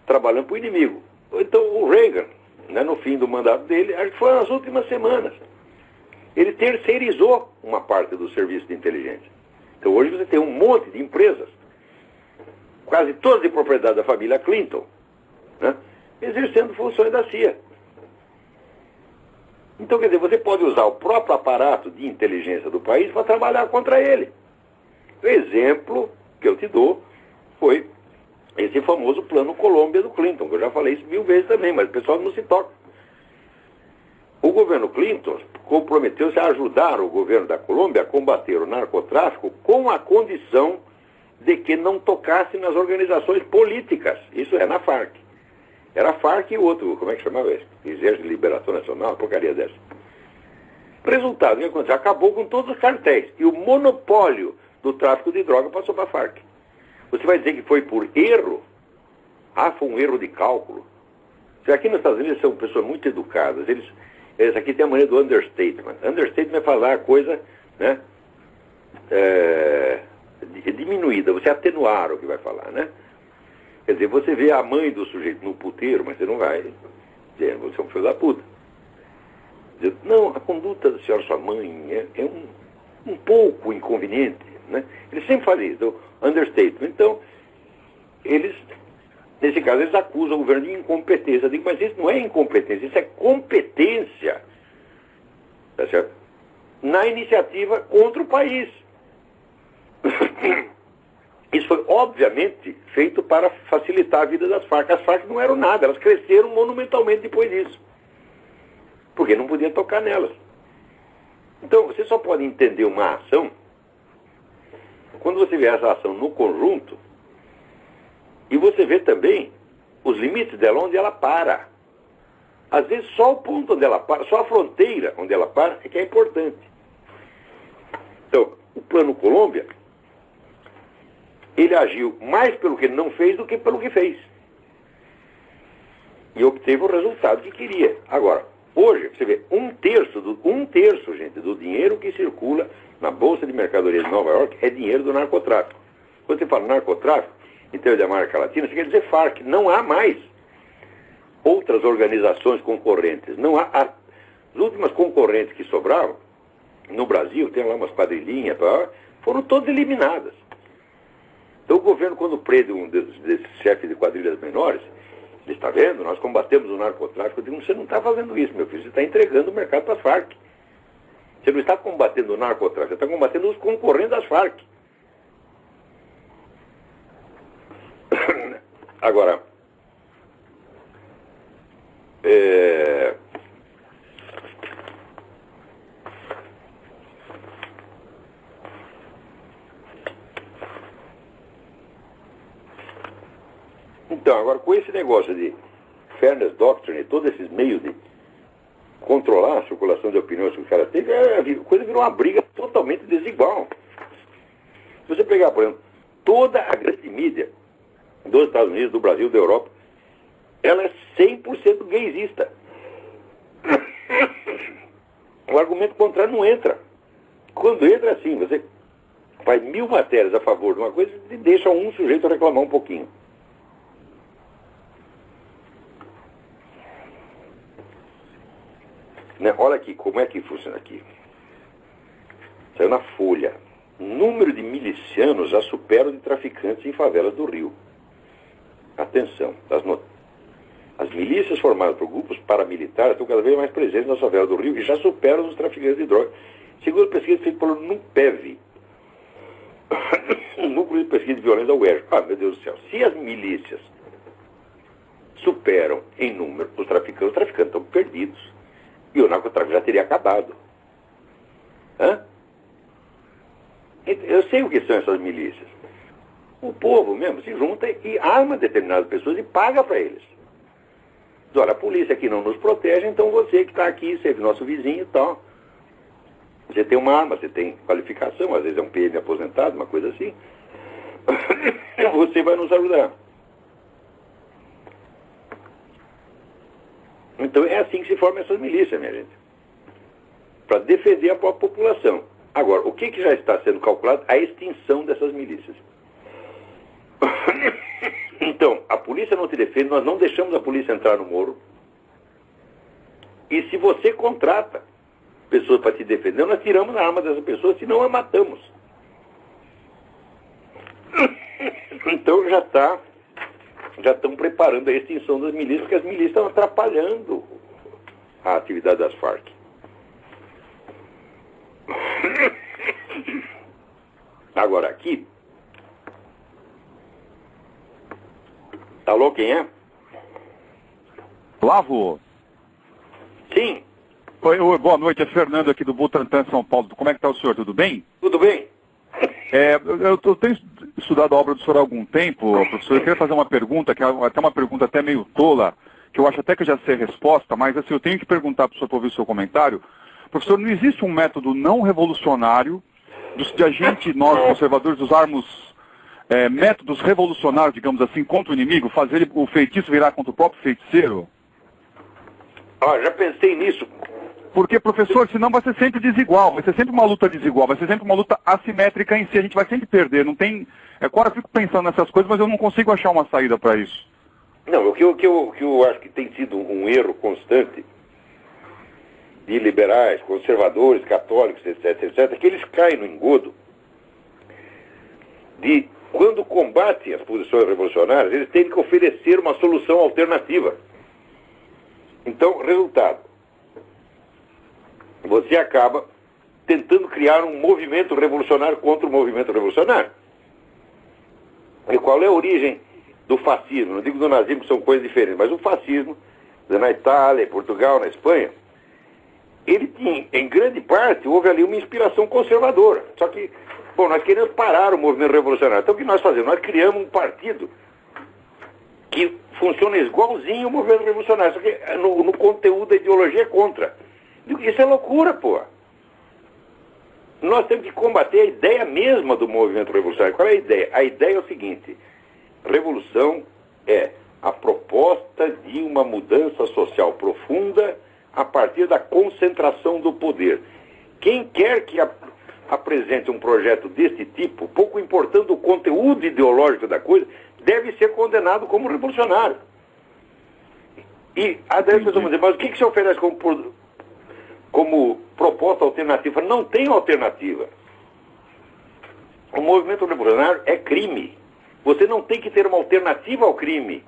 trabalhando para o inimigo. Então o Reagan, né, no fim do mandato dele, acho que foi nas últimas semanas, ele terceirizou uma parte do serviço de inteligência. Então hoje você tem um monte de empresas, quase todas de propriedade da família Clinton, né, exercendo funções da CIA. Então, quer dizer, você pode usar o próprio aparato de inteligência do país para trabalhar contra ele. O exemplo que eu te dou foi esse famoso plano Colômbia do Clinton, que eu já falei isso 1000 vezes também, mas o pessoal não se toca. O governo Clinton comprometeu-se a ajudar o governo da Colômbia a combater o narcotráfico com a condição de que não tocasse nas organizações políticas. Isso é na Farc. Era a Farc e o outro, como é que chamava esse? Exército de Liberação Nacional, porcaria dessa. Resultado, o que aconteceu? Acabou com todos os cartéis. E o monopólio do tráfico de droga passou para a Farc. Você vai dizer que foi por erro? Foi um erro de cálculo. Aqui nos Estados Unidos são pessoas muito educadas. Eles aqui têm a maneira do understatement. Understatement é falar a coisa, né, diminuída. Você atenuar o que vai falar, né? Quer dizer, você vê a mãe do sujeito no puteiro, mas você não vai dizer, você é um filho da puta. Dizer, não, a conduta da senhora sua mãe é um pouco inconveniente, né? Eles sempre fazem isso, understatement. Então, nesse caso, eles acusam o governo de incompetência. Eu digo, mas isso não é incompetência, isso é competência, tá certo? Na iniciativa contra o país. Isso foi, obviamente, feito para facilitar a vida das Farc. As Farc não eram nada, elas cresceram monumentalmente depois disso. Porque não podia tocar nelas. Então, você só pode entender uma ação quando você vê essa ação no conjunto e você vê também os limites dela, onde ela para. Às vezes, só o ponto onde ela para, só a fronteira onde ela para é que é importante. Então, o Plano Colômbia, ele agiu mais pelo que não fez do que pelo que fez. E obteve o resultado que queria. Agora, hoje, você vê, um terço, gente, do dinheiro que circula na Bolsa de Mercadorias de Nova York é dinheiro do narcotráfico. Quando você fala narcotráfico, em termos da América Latina, você quer dizer Farc. Não há mais outras organizações concorrentes. Não há. As últimas concorrentes que sobravam, no Brasil, tem lá umas quadrilhinhas, foram todas eliminadas. Então o governo, quando prende um desses chefes de quadrilhas menores, ele está vendo, nós combatemos o narcotráfico. Eu digo, você não está fazendo isso, meu filho, você está entregando o mercado para as Farc. Você não está combatendo o narcotráfico, você está combatendo os concorrentes das Farc. Agora, então, agora com esse negócio de Fairness Doctrine e todos esses meios de controlar a circulação de opiniões que os caras têm, a coisa virou uma briga totalmente desigual. Se você pegar, por exemplo, toda a grande mídia dos Estados Unidos, do Brasil, da Europa, ela é 100% gaysista. O argumento contrário não entra. Quando entra assim, você faz 1000 matérias a favor de uma coisa e deixa um sujeito reclamar um pouquinho. Né? Olha aqui, como é que funciona aqui. Saiu na Folha. O número de milicianos já supera o de traficantes em favelas do Rio. Atenção, as milícias formadas por grupos paramilitares estão cada vez mais presentes nas favelas do Rio e já superam os traficantes de drogas. Segundo a pesquisa feita pelo NUPEV, o Núcleo de Pesquisa de Violência da UERJ. Ah, meu Deus do céu. Se as milícias superam em número os traficantes estão perdidos. E o narcotráfico já teria acabado. Hã? Eu sei o que são essas milícias. O povo mesmo se junta e arma determinadas pessoas e paga para eles. Diz, olha, a polícia aqui não nos protege, então você que está aqui, você é nosso vizinho e tal. Você tem uma arma, você tem qualificação, às vezes é um PM aposentado, uma coisa assim. Você vai nos ajudar. Então é assim que se formam essas milícias, minha gente. Para defender a própria população. Agora, o que já está sendo calculado? A extinção dessas milícias. Então, a polícia não te defende, nós não deixamos a polícia entrar no morro. E se você contrata pessoas para te defender, nós tiramos a arma dessas pessoas, senão a matamos. Então já estão preparando a extinção das milícias, porque as milícias estão atrapalhando a atividade das Farc. Agora aqui. Alô, quem é? Lavo. Sim. Oi, boa noite, é Fernando aqui do Butantã, São Paulo. Como é que está o senhor? Tudo bem? Tudo bem. Eu tenho estudado a obra do senhor há algum tempo, professor. Eu queria fazer uma pergunta, que é até uma pergunta até meio tola, que eu acho até que eu já sei a resposta, mas assim, eu tenho que perguntar para o senhor para ouvir o seu comentário. Professor, não existe um método não revolucionário de a gente, nós conservadores, usarmos métodos revolucionários, digamos assim, contra o inimigo, fazer o feitiço virar contra o próprio feiticeiro? Já pensei nisso. Porque, professor, senão vai ser sempre desigual, vai ser sempre uma luta desigual, vai ser sempre uma luta assimétrica em si, a gente vai sempre perder, não tem... Agora eu fico pensando nessas coisas, mas eu não consigo achar uma saída para isso. Não, o que eu acho que tem sido um erro constante de liberais, conservadores, católicos, etc., é que eles caem no engodo de, quando combatem as posições revolucionárias, eles têm que oferecer uma solução alternativa. Então, resultado, você acaba tentando criar um movimento revolucionário contra o movimento revolucionário. E qual é a origem do fascismo? Não digo do nazismo, que são coisas diferentes, mas o fascismo, na Itália, em Portugal, na Espanha, ele tinha, em grande parte, houve ali uma inspiração conservadora. Só que, bom, nós queremos parar o movimento revolucionário. Então o que nós fazemos? Nós criamos um partido que funciona igualzinho ao movimento revolucionário, só que no conteúdo a ideologia é contra. Isso é loucura, pô. Nós temos que combater a ideia mesma do movimento revolucionário. Qual é a ideia? A ideia é o seguinte: revolução é a proposta de uma mudança social profunda a partir da concentração do poder. Quem quer que apresente um projeto deste tipo, pouco importando o conteúdo ideológico da coisa, deve ser condenado como revolucionário. E a pessoa vai dizer, mas o que se oferece como proposta alternativa? Não tem alternativa. O movimento revolucionário é crime. Você não tem que ter uma alternativa ao crime.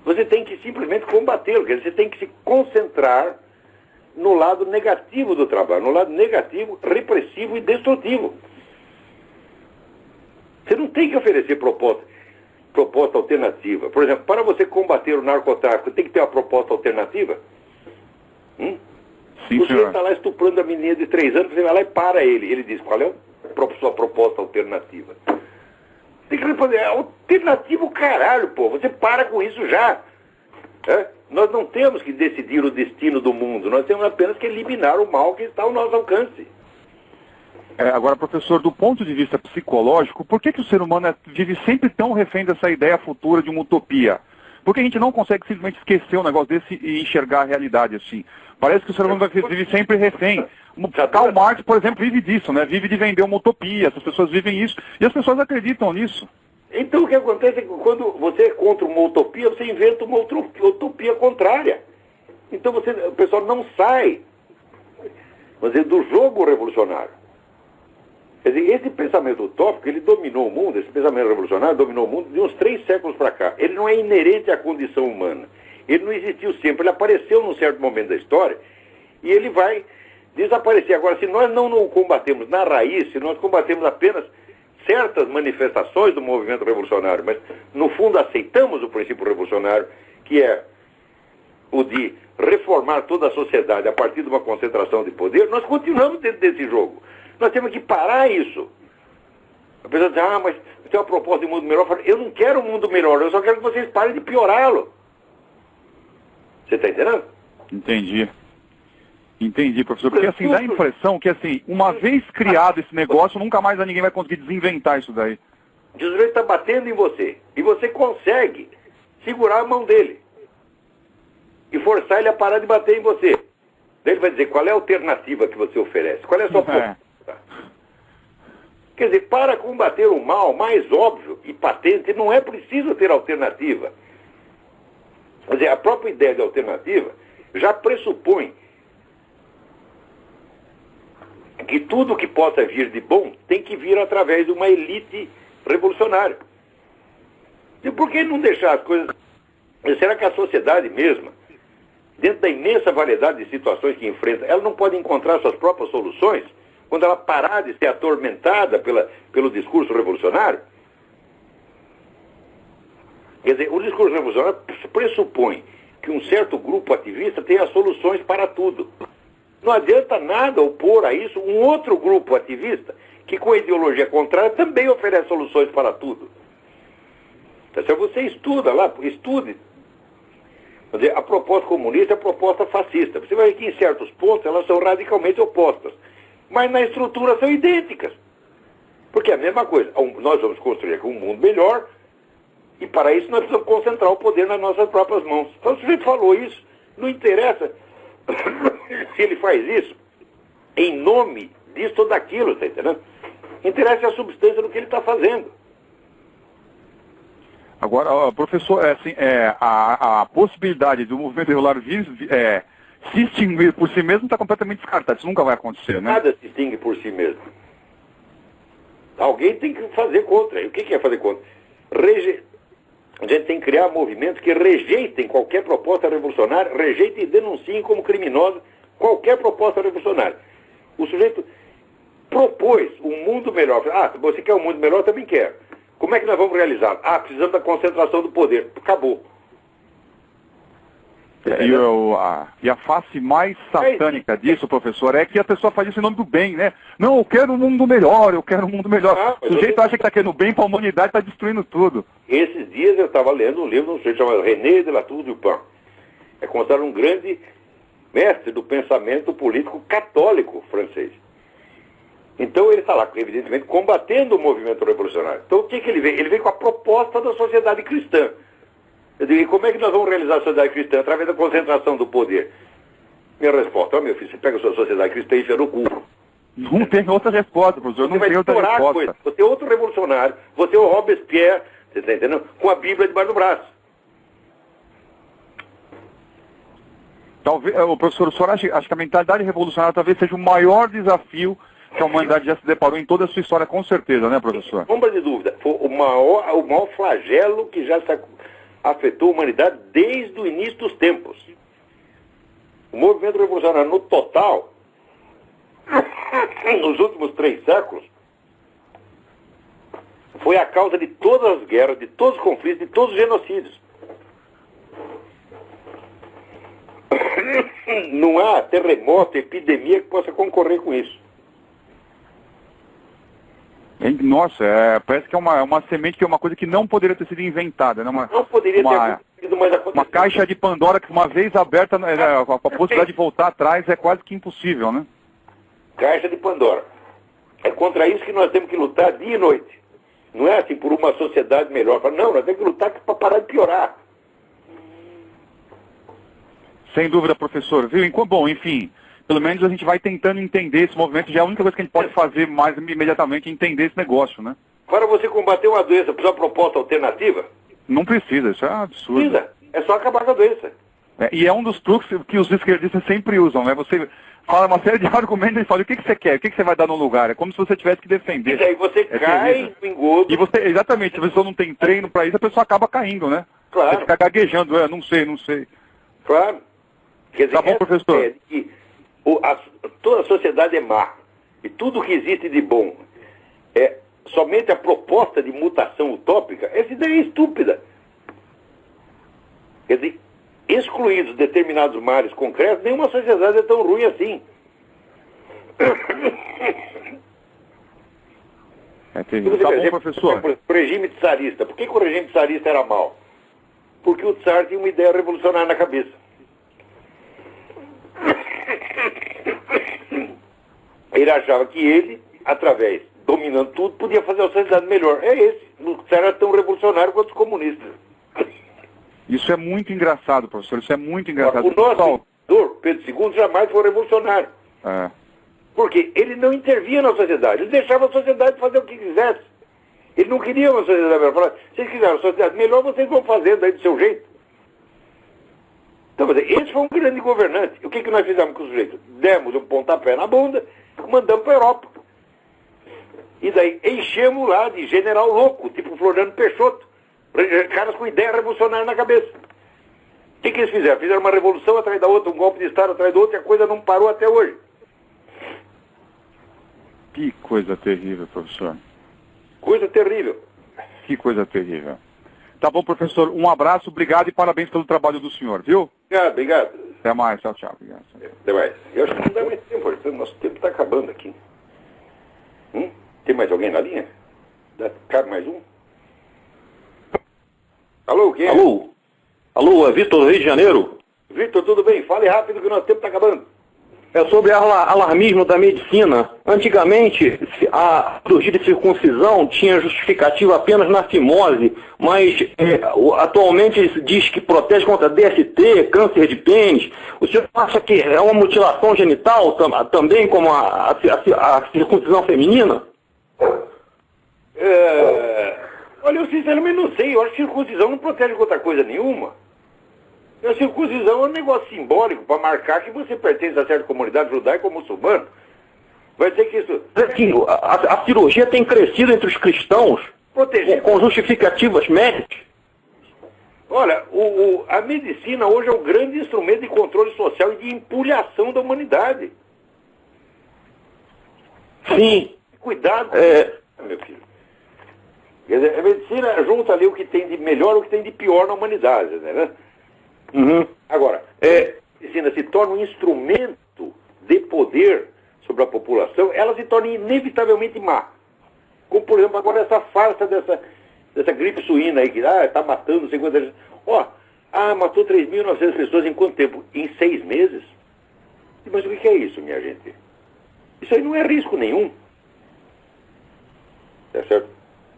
Você tem que simplesmente combatê-lo. Quer dizer, você tem que se concentrar no lado negativo do trabalho, no lado negativo, repressivo e destrutivo. Você não tem que oferecer proposta alternativa. Por exemplo, para você combater o narcotráfico, tem que ter uma proposta alternativa? Sim, você está lá estuprando a menina de 3 anos, você vai lá e para ele. Ele diz, qual é a sua proposta alternativa? Tem que responder, alternativo caralho, pô. Você para com isso já. Nós não temos que decidir o destino do mundo. Nós temos apenas que eliminar o mal que está ao nosso alcance. Agora, professor, do ponto de vista psicológico, por que o ser humano vive sempre tão refém dessa ideia futura de uma utopia? Por que a gente não consegue simplesmente esquecer um negócio desse e enxergar a realidade assim? Parece que o ser humano vive sempre refém. Karl Marx, por exemplo, vive disso, né? Vive de vender uma utopia, as pessoas vivem isso, e as pessoas acreditam nisso. Então o que acontece é que quando você é contra uma utopia, você inventa uma outra utopia contrária. Então o pessoal não sai, vamos dizer, do jogo revolucionário. Quer dizer, esse pensamento utópico, ele dominou o mundo, esse pensamento revolucionário dominou o mundo de uns 3 séculos para cá. Ele não é inerente à condição humana. Ele não existiu sempre, ele apareceu num certo momento da história e ele vai desaparecer. Agora, se nós não o combatemos na raiz, se nós combatemos apenas certas manifestações do movimento revolucionário, mas no fundo aceitamos o princípio revolucionário, que é o de reformar toda a sociedade a partir de uma concentração de poder, nós continuamos dentro desse jogo. Nós temos que parar isso. A pessoa diz, mas tem uma proposta de mundo melhor. Eu falo, eu não quero um mundo melhor, eu só quero que vocês parem de piorá-lo. Você está entendendo? Entendi, professor. Porque assim, dá a impressão que assim, uma vez criado esse negócio, nunca mais ninguém vai conseguir desinventar isso daí. O sujeito está batendo em você. E você consegue segurar a mão dele. E forçar ele a parar de bater em você. Daí ele vai dizer, qual é a alternativa que você oferece? Qual é a sua proposta? Quer dizer, para combater o mal mais óbvio e patente, não é preciso ter alternativa. Quer dizer, a própria ideia de alternativa já pressupõe que tudo que possa vir de bom tem que vir através de uma elite revolucionária. E por que não deixar as coisas... Será que a sociedade mesma, dentro da imensa variedade de situações que enfrenta, ela não pode encontrar suas próprias soluções quando ela parar de ser atormentada pelo discurso revolucionário? Quer dizer, o discurso revolucionário pressupõe que um certo grupo ativista tenha soluções para tudo. Não adianta nada opor a isso um outro grupo ativista que, com a ideologia contrária, também oferece soluções para tudo. Então, se você estuda lá, estude. Quer dizer, a proposta comunista é a proposta fascista. Você vai ver que em certos pontos elas são radicalmente opostas. Mas na estrutura são idênticas. Porque é a mesma coisa. Nós vamos construir aqui um mundo melhor e para isso nós precisamos concentrar o poder nas nossas próprias mãos. Então o sujeito falou isso. Não interessa se ele faz isso em nome disso ou daquilo, está entendendo? Interessa a substância do que ele está fazendo. Agora, professor, a possibilidade do movimento revolucionário se extinguir por si mesmo está completamente descartada. Isso nunca vai acontecer, né? Nada se extingue por si mesmo. Alguém tem que fazer contra. E o que é fazer contra? A gente tem que criar movimentos que rejeitem qualquer proposta revolucionária, rejeitem e denunciem como criminosa qualquer proposta revolucionária. O sujeito propôs um mundo melhor. Você quer um mundo melhor? Eu também quero. Como é que nós vamos realizar? Precisamos da concentração do poder. Acabou. E a face mais satânica disso, professor, é que a pessoa faz isso em nome do bem, né? Não, eu quero um mundo melhor, eu quero um mundo melhor. O sujeito acha que está querendo bem para a humanidade, está destruindo tudo. Esses dias eu estava lendo um livro de um sujeito chamado René de La Tour du Pin. É considerado um grande mestre do pensamento político católico francês. Então ele está lá, evidentemente, combatendo o movimento revolucionário. Então o que ele vem? Ele vem com a proposta da sociedade cristã. Eu digo, e como é que nós vamos realizar a sociedade cristã? Através da concentração do poder. Minha resposta, meu filho, você pega a sua sociedade cristã e enfia no cu. Não tem outra resposta, professor, não tem outra resposta. Você é outro revolucionário, você é o Robespierre, você está entendendo? Com a Bíblia debaixo do braço. Talvez, professor, o senhor acha que a mentalidade revolucionária talvez seja o maior desafio que a humanidade já se deparou em toda a sua história, com certeza, né, professor? Sem sombra de dúvida. Foi o maior flagelo que já afetou a humanidade desde o início dos tempos. O movimento revolucionário, no total, nos últimos 3 séculos, foi a causa de todas as guerras, de todos os conflitos, de todos os genocídios. Não há terremoto, epidemia que possa concorrer com isso. Nossa, parece que é uma semente, que é uma coisa que não poderia ter sido inventada, né? Não poderia ter acontecido, mas aconteceu. Uma caixa de Pandora que, uma vez aberta, a possibilidade de voltar atrás é quase que impossível, né? Caixa de Pandora. É contra isso que nós temos que lutar dia e noite. Não é assim por uma sociedade melhor. Não, nós temos que lutar para parar de piorar. Sem dúvida, professor. Viu? Bom, enfim, pelo menos a gente vai tentando entender esse movimento. Já é a única coisa que a gente pode fazer mais imediatamente é entender esse negócio, né? Para você combater uma doença, precisa de uma proposta alternativa? Não precisa, isso é um absurdo. Precisa. É só acabar com a doença. E é um dos truques que os esquerdistas sempre usam, né? Você fala uma série de argumentos e fala o que você quer, o que você vai dar no lugar. É como se você tivesse que defender. E aí você cai no engodo. E você, exatamente, se a pessoa não tem treino para isso, a pessoa acaba caindo, né? Claro. Você fica gaguejando, não sei. Claro. Quer dizer, Tá bom, professor. É que toda a sociedade é má. E tudo que existe de bom é somente a proposta de mutação utópica. Essa ideia é estúpida. Quer dizer, excluídos determinados males concretos, nenhuma sociedade é tão ruim assim. É terrível. Tá bom, professor. O regime tsarista. Por que o regime tsarista era mau? Porque o tsar tinha uma ideia revolucionária na cabeça. Ele achava que ele, através, dominando tudo, podia fazer a sociedade melhor. É esse. O tsar era tão revolucionário quanto os comunistas. Isso é muito engraçado, professor. Isso é muito engraçado. O nosso imperador, Pedro II, jamais foi revolucionário. É. Porque ele não intervia na sociedade. Ele deixava a sociedade fazer o que quisesse. Ele não queria uma sociedade melhor. Falava, se vocês quiserem uma sociedade melhor, vocês vão fazendo aí do seu jeito. Então, quer dizer, esse foi um grande governante. O que nós fizemos com o sujeito? Demos um pontapé na bunda, mandamos para a Europa. E daí enchemos lá de general louco, tipo Floriano Peixoto. Caras com ideia revolucionária na cabeça. O que eles fizeram? Fizeram uma revolução atrás da outra, um golpe de Estado atrás do outro, e a coisa não parou até hoje. Que coisa terrível, professor. Coisa terrível. Que coisa terrível. Tá bom, professor. Um abraço, obrigado e parabéns pelo trabalho do senhor, viu? Obrigado. Até mais, tchau. Obrigado. Até mais. Eu acho que não dá mais tempo, nosso tempo está acabando aqui. Tem mais alguém na linha? Cabe mais um? Alô, quem é? Alô, é Vitor do Rio de Janeiro? Vitor, tudo bem? Fale rápido que o nosso tempo está acabando. É sobre alarmismo da medicina. Antigamente, a cirurgia de circuncisão tinha justificativa apenas na fimose, mas atualmente se diz que protege contra DST, câncer de pênis. O senhor acha que é uma mutilação genital também como a circuncisão feminina? Olha, eu sinceramente não sei. Eu acho que circuncisão não protege contra coisa nenhuma. A circuncisão é um negócio simbólico para marcar que você pertence a certa comunidade judaica ou muçulmana. Vai ser que isso... A cirurgia tem crescido entre os cristãos com justificativas médicas. Olha, a medicina hoje é um grande instrumento de controle social e de empulhação da humanidade. Sim. Cuidado com meu filho. Quer dizer, a medicina junta ali o que tem de melhor e o que tem de pior na humanidade, né? Uhum. Agora, a medicina se torna um instrumento de poder sobre a população, ela se torna inevitavelmente má. Como, por exemplo, agora essa farsa dessa gripe suína aí, que está matando 50 gente. Matou 3.900 pessoas em quanto tempo? Em 6 meses? Mas o que é isso, minha gente? Isso aí não é risco nenhum. Tá certo?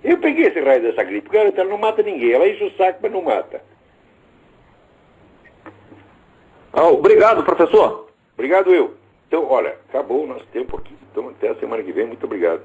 Eu peguei esse raio dessa gripe, porque ela não mata ninguém, ela enche o saco, mas não mata. Obrigado, professor. Obrigado eu. Então, olha, acabou o nosso tempo aqui. Então, até a semana que vem. Muito obrigado.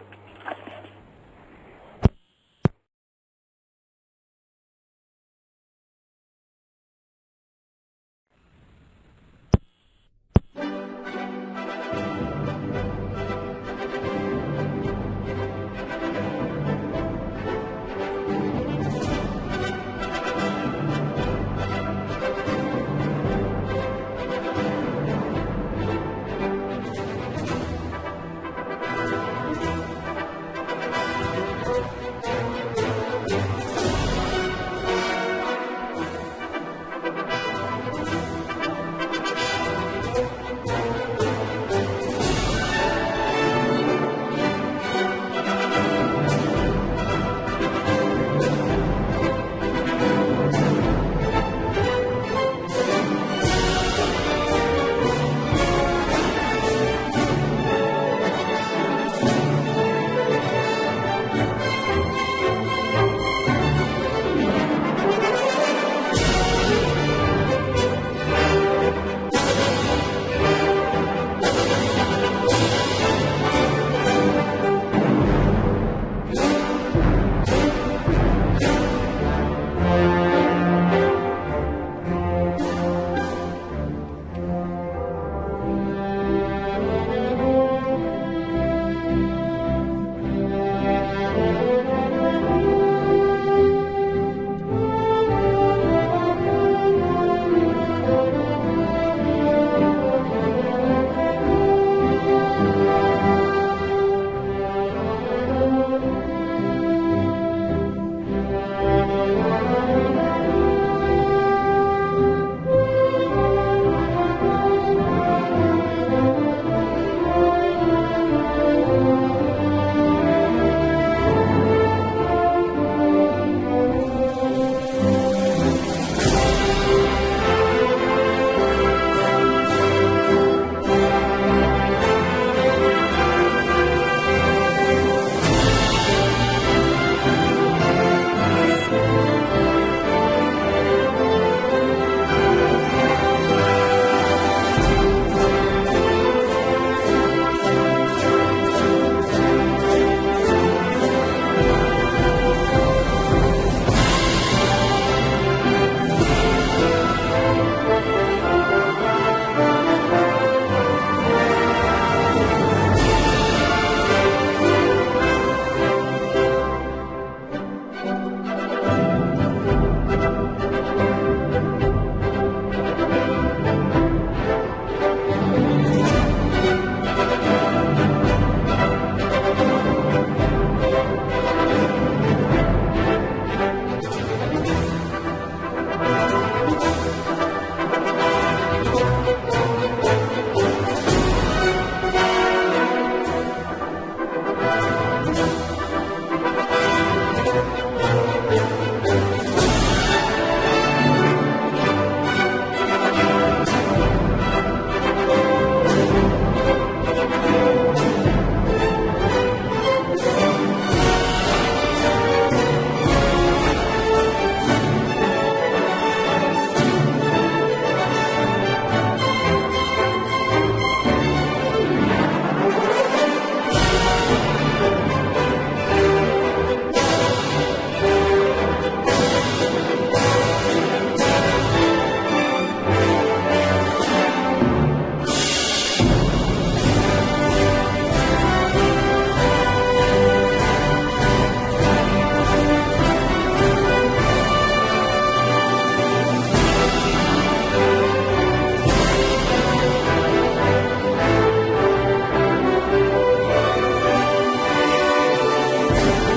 Brasil.